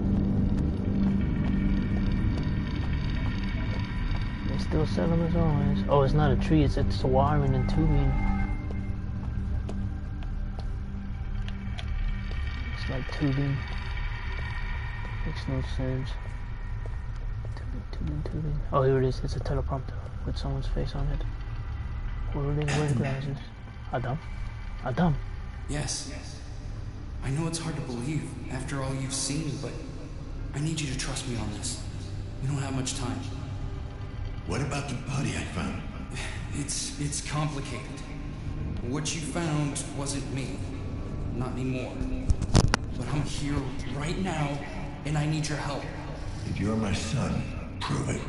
They still sell them as always. Oh, it's not a tree, it's wiring and tubing. It's like tubing. Makes no sense. Tubing. Oh, here it is. It's a teleprompter with someone's face on it. Where are they wearing glasses? Adam. Yes. I know it's hard to believe after all you've seen, but I need you to trust me on this. We don't have much time. What about the body I found? It's complicated. What you found wasn't me. Not anymore. But I'm here right now, and I need your help. If you're my son, prove it.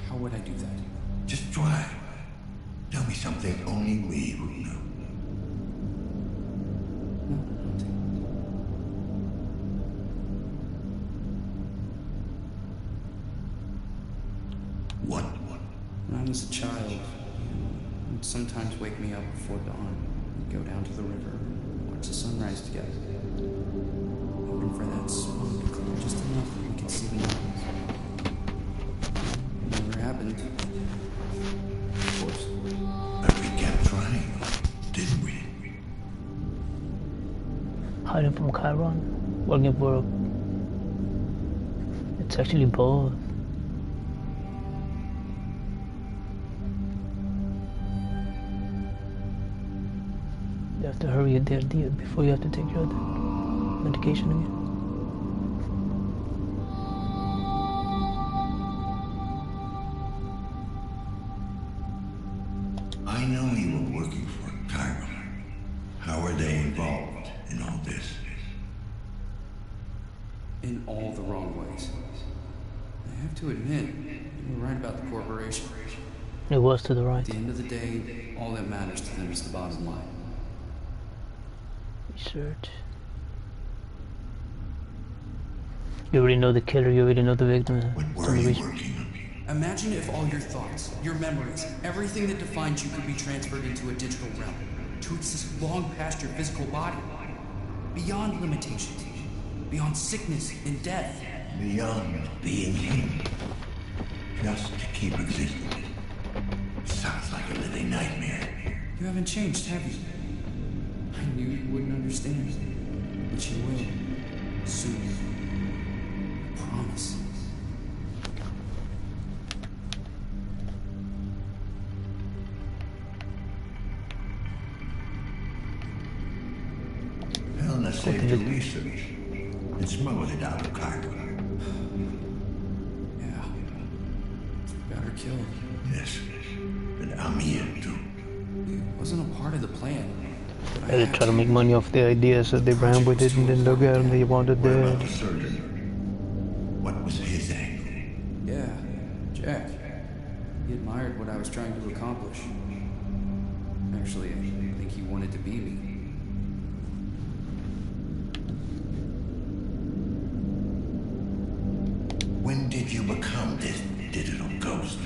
How would I do that? Just try. Tell me something only we would know. What? When I was a child, you'd sometimes wake me up before dawn. We'd go down to the river, watch the sunrise together. Hoping for that smoke to clear just enough that we could see the mountains. It never happened. Of course. But we kept trying, didn't we? Hiding from Chiron, working for. It's actually both. You have to hurry there before you have to take your other medication again. I know you were working for Chiron. How are they involved in all this? In all the wrong ways. I have to admit, you were right about the corporation. It was to the right. At the end of the day, all that matters to them is the bottom line. Research. You already know the killer, you already know the victim. What were you working on? Imagine if all your thoughts, your memories, everything that defines you could be transferred into a digital realm, to exist long past your physical body, beyond limitations, beyond sickness and death. Beyond being human. Just to keep existing. Sounds like a living nightmare. You haven't changed, have you? I knew you wouldn't understand, but you will. Soon. I promise. Helena saved your research and smuggled it out of Chiron. Yeah. Got her killed. Yes, but I'm here too. It wasn't a part of the plan. But They try to make money off the idea, so they ran with it and then look at him, they wanted What about dead. the surgeon? What was his angle? Yeah, Jack. He admired what I was trying to accomplish. Actually, I think he wanted to be me. When did you become this digital ghost?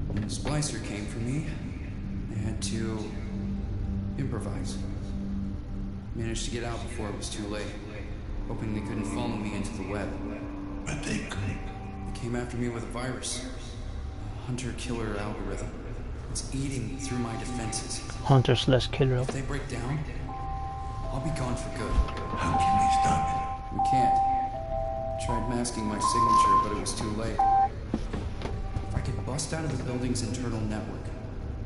When the splicer came for me, I had to improvise. Managed to get out before it was too late, hoping they couldn't follow me into the web. But they could. They came after me with a virus, a hunter-killer algorithm. It's eating through my defenses. Hunter/killer. If they break down, I'll be gone for good. How can we stop it? We can't. Tried masking my signature, but it was too late. If I could bust out of the building's internal network,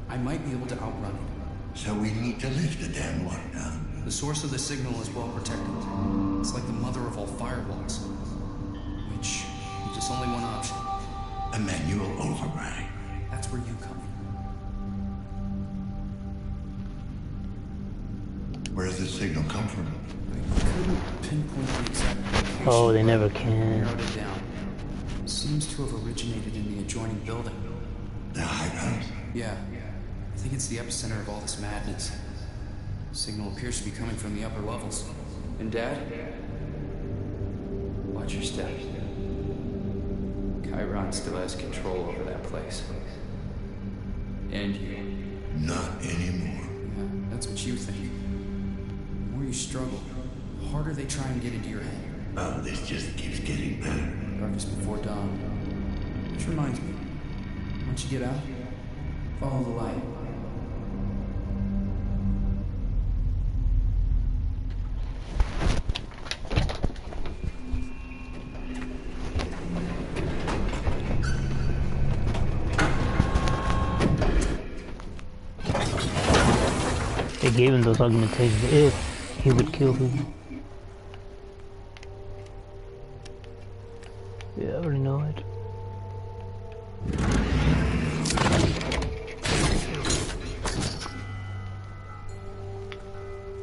I might be able to outrun it. So we need to lift the damn lockdown. The source of the signal is well protected. It's like the mother of all firewalls. Which leaves us only one option. A manual override. That's where you come in. Where does the signal come from? I couldn't pinpoint the exact location. Oh, they never but I can. narrowed it down. It seems to have originated in the adjoining building. The hideout? Yeah. I think it's the epicenter of all this madness. Signal appears to be coming from the upper levels. And Dad? Watch your step. Chiron still has control over that place. And you. Not anymore. Yeah, that's what you think. The more you struggle, the harder they try and get into your head. Oh, this just keeps getting better. Darkest before dawn. Which reminds me, once you get out, follow the light. They gave him those augmentations if he would kill people. Yeah, I already know it.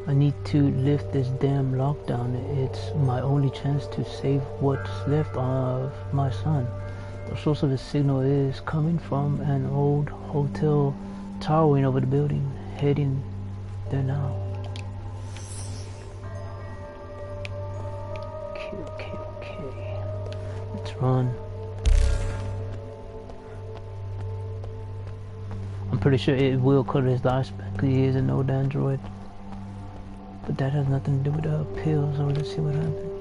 I need to lift this damn lockdown. It's my only chance to save what's left of my son. The source of the signal is coming from an old hotel towering over the building, heading there now. Okay. Let's run. I'm pretty sure it will cut his lifespan because he is an old android. But that has nothing to do with the pills, or let's see what happens.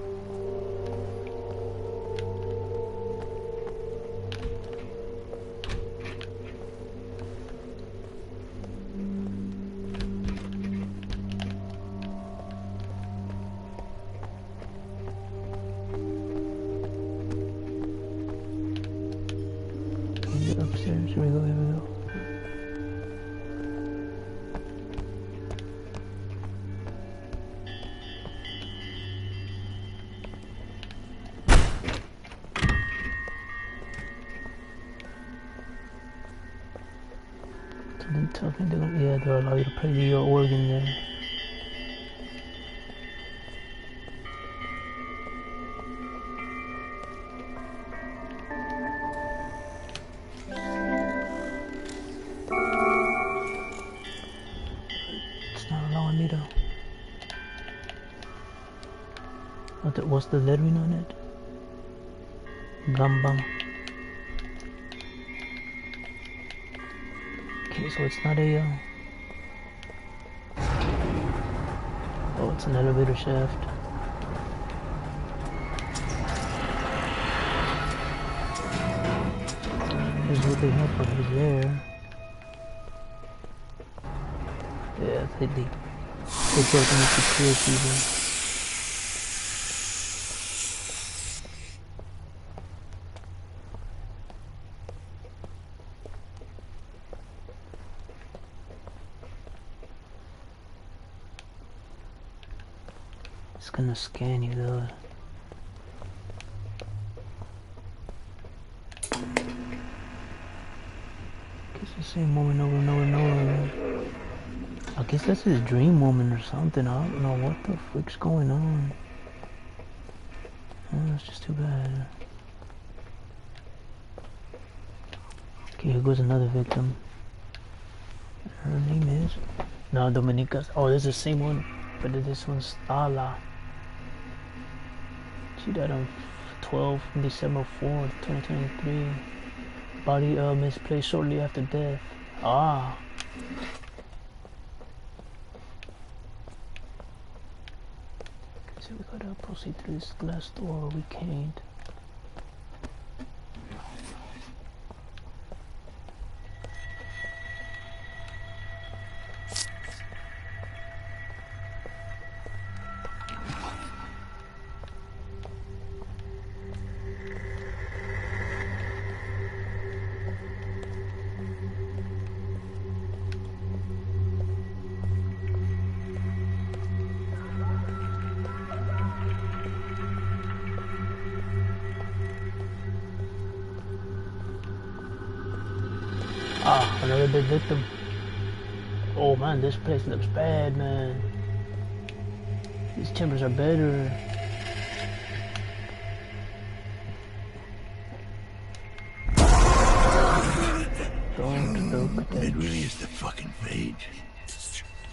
Upstairs, here we go, here we go. So then tell me yeah, they'll allow you to play your organ there. What's the lettering on it? Gamba. Okay, so it's not a oh, it's an elevator shaft. Here's what they have for us there. Yeah, they built them to kill people. It's gonna scan you though. It's the same woman over and over and over. I guess that's his dream woman or something. I don't know what the frick's going on. Oh, that's just too bad. Okay, here goes another victim. Her name is... No, Dominica. Oh, this is the same one. But this one's Stala. She died on December 4th, 2023. Body misplaced shortly after death. Ah. So we gotta proceed through this glass door. We can't. Ah, another dead victim. Oh man, this place looks bad, man. These chambers are better. Don't look at It really is the fucking Phage.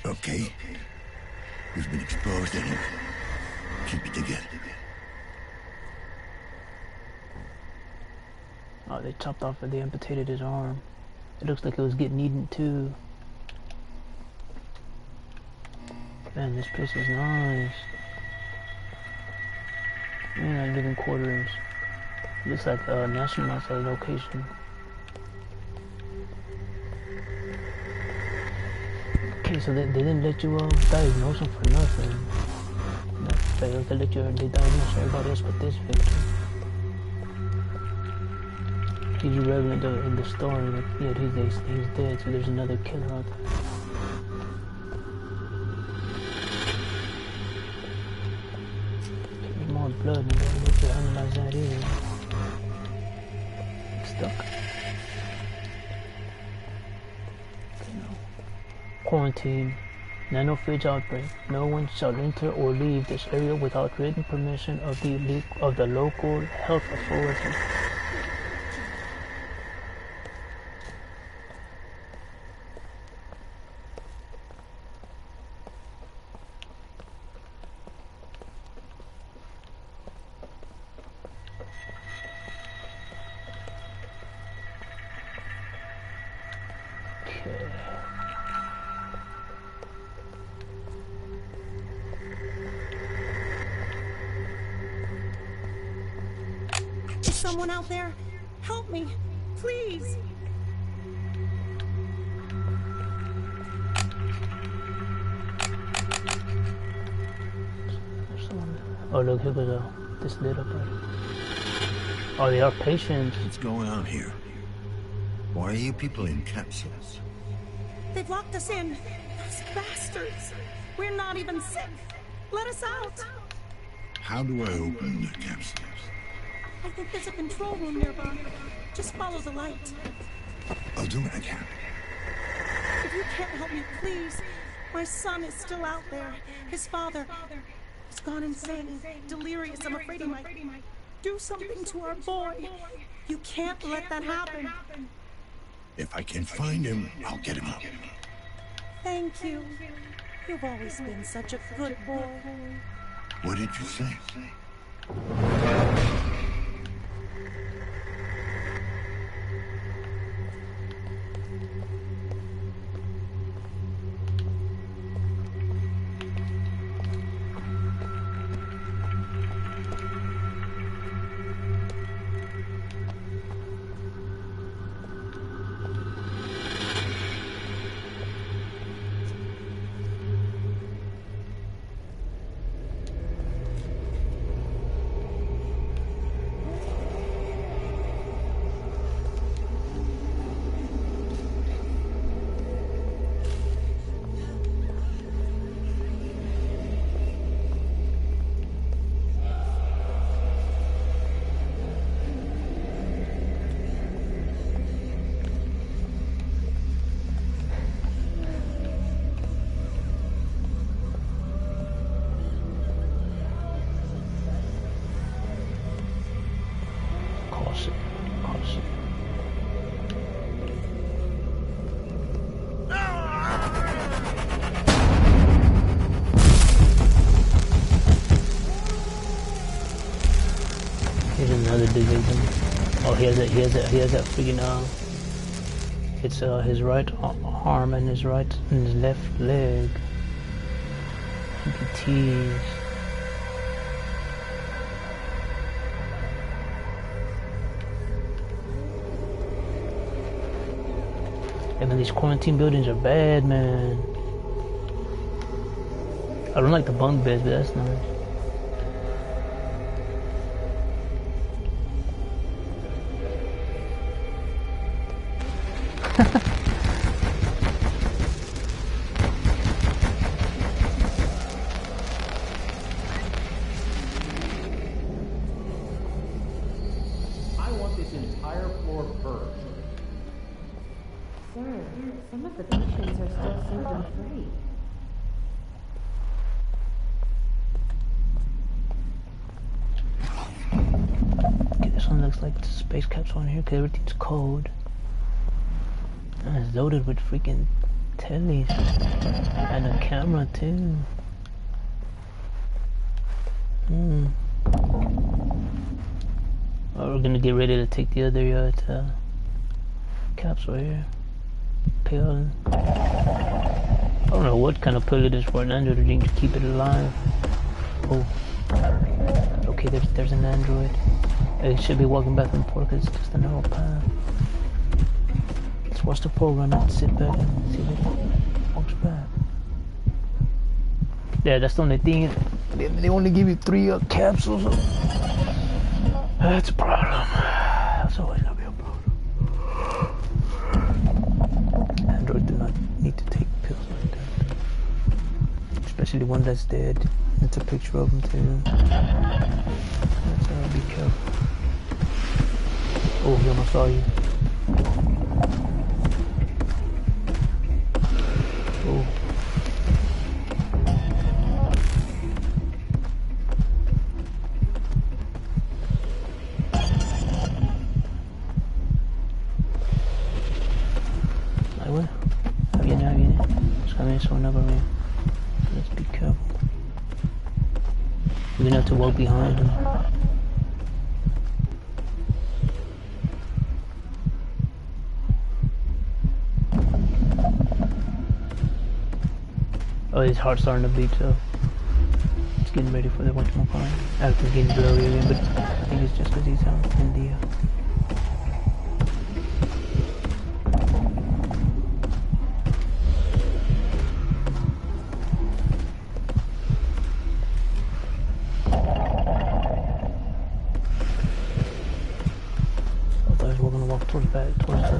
Okay. We've been exposed anyway. Keep it together. Oh, they chopped off and they amputated his arm. It looks like it was getting eaten too. Man, this place is nice. Man, living quarters. Looks like a national location. Okay, so they didn't let you diagnose him for nothing. That failed to let they diagnose everybody else but this victim. He's relevant in the story that yeah, he's dead, so there's another killer out there. There's more blood and they don't need to analyze that either. It's stuck. Okay, no. Quarantine. Nanophage outbreak. No one shall enter or leave this area without written permission of the local health authority. someone out there? Help me, please. Oh look, here goes this little bit. Oh, they are patients. What's going on here? Why are you people in capsules? They've locked us in. Those bastards. We're not even sick. Let us out. How do I open the capsules? I think there's a control room nearby. Just follow the light. I'll do what I can. If you can't help me, please. My son is still out there. His father has gone insane, delirious. I'm afraid he might do something to our boy. You can't let that happen. If I can find him, I'll get him out. Thank you. You've always been such a good boy. What did you say? Here's another division. Oh, he has that freaking it's his right arm and his left leg. amputees. And then these quarantine buildings are bad, man. I don't like the bunk beds, but that's nice. I want this entire floor purged. Sir, some of the patients are still symptom-free. Okay, this one looks like it's a space capsule in here because everything's cold. And it's loaded with freaking tellies and a camera too. Oh, we're gonna get ready to take the other capsule here. Pill. I don't know what kind of pill it is for an android to keep it alive. Oh. Okay, there's an android. It should be walking back and forth because it's just a narrow path. Let's watch the program and sit back and see if it walks back. Yeah, that's the only thing. They only give you 3 capsules. That's a problem. That's always gonna be a problem. Androids do not need to take pills like that. Especially one that's dead. It's a picture of him too. That's be careful. Oh, he almost saw you. Oh. Viene. Buscame eso, una para mí. Let's be careful. We're gonna have to walk behind him. Oh, his heart's starting to beat too. It's getting ready for the whatchamacallit. Everything's getting blurry again, but I think it's just because he's out in the... Otherwise we're gonna walk towards that place.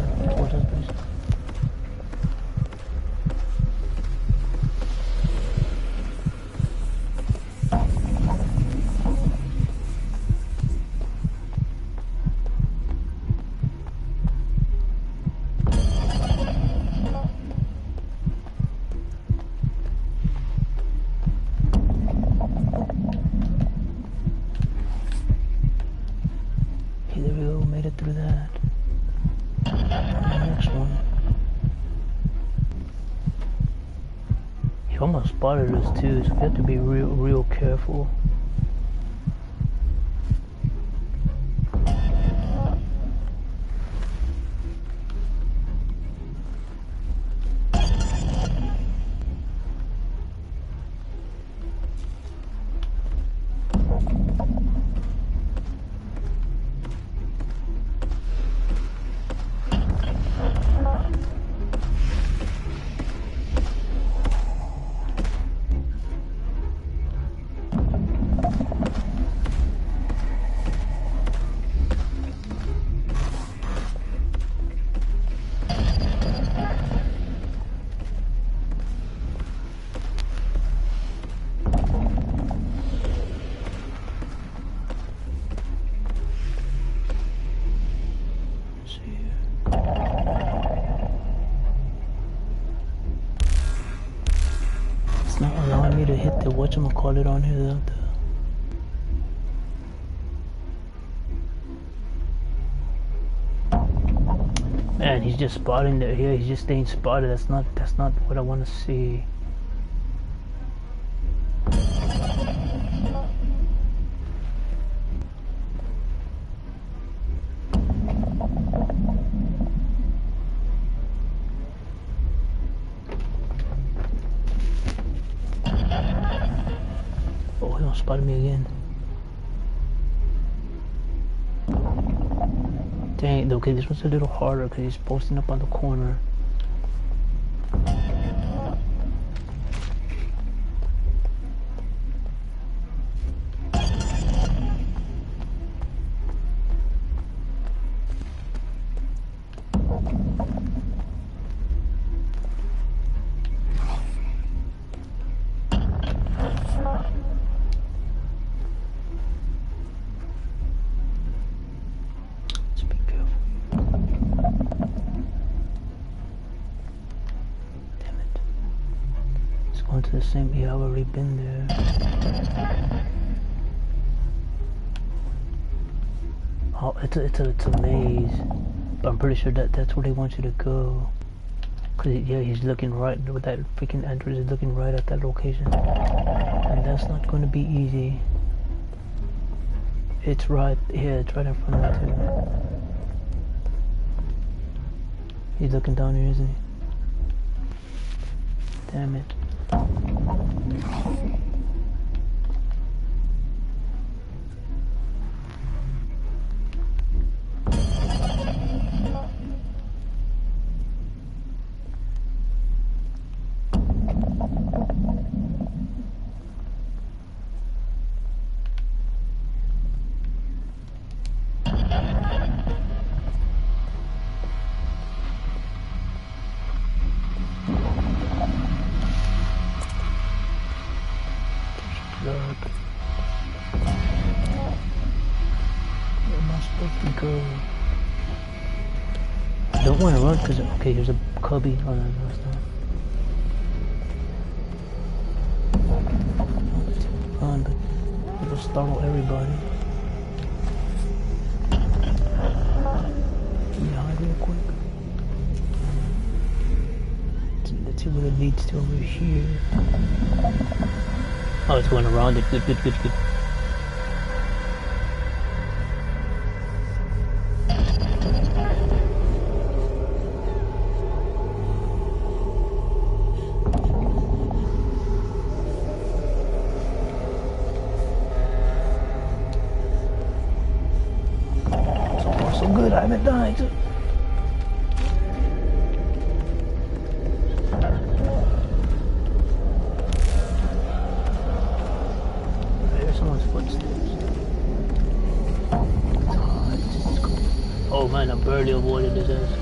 Through that. Next one. He almost spotted us too, so we have to be real careful. Not allowing me to hit the whatchamacallit on here though. Man, he's just spotting there. Here, he's just staying spotted. That's not what I want to see. Oh, he almost spotted me again. Dang, okay, this one's a little harder because he's posting up on the corner. Going to the same, yeah, I've already been there. Oh, it's a maze, but I'm pretty sure that's where they want you to go. Cause yeah, he's looking right with that freaking entrance. He's looking right at that location, and that's not going to be easy. It's right here. It's right in front of me too. He's looking down here, isn't he? Damn it. Where am I supposed to go? I don't want to run because, okay, here's a cubby. Oh, no, it's not. Run, but it'll startle everybody. Let me hide real quick. Let's see what it leads to over here. Oh, it's going around it. Good, good, good, good. haven't died. There's someone's footsteps. Oh man, I barely avoided his ass.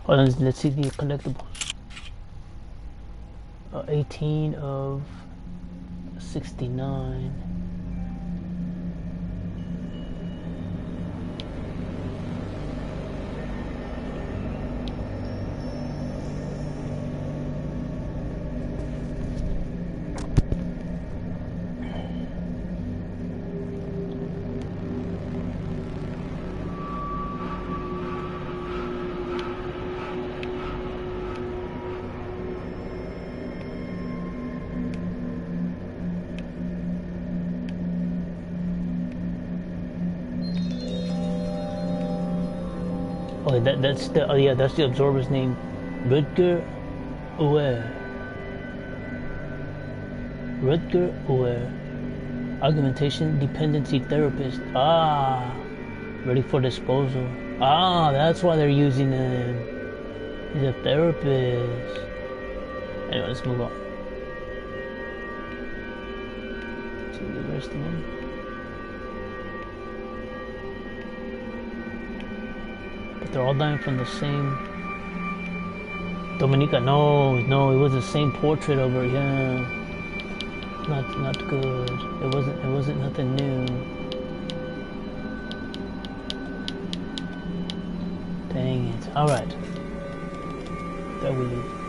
Hold on, let's see the collectibles. 18 of 69. Oh, that's the that's the absorber's name, Rutger Uer. Rutger Uer, augmentation dependency therapist. Ah, ready for disposal. Ah, that's why they're using him. He's a therapist. Anyway, let's move on. See the rest of them. They're all dying from the same. Dominica, no, it was the same portrait of her. Yeah, not good. It wasn't nothing new. Dang it! All right, there we leave.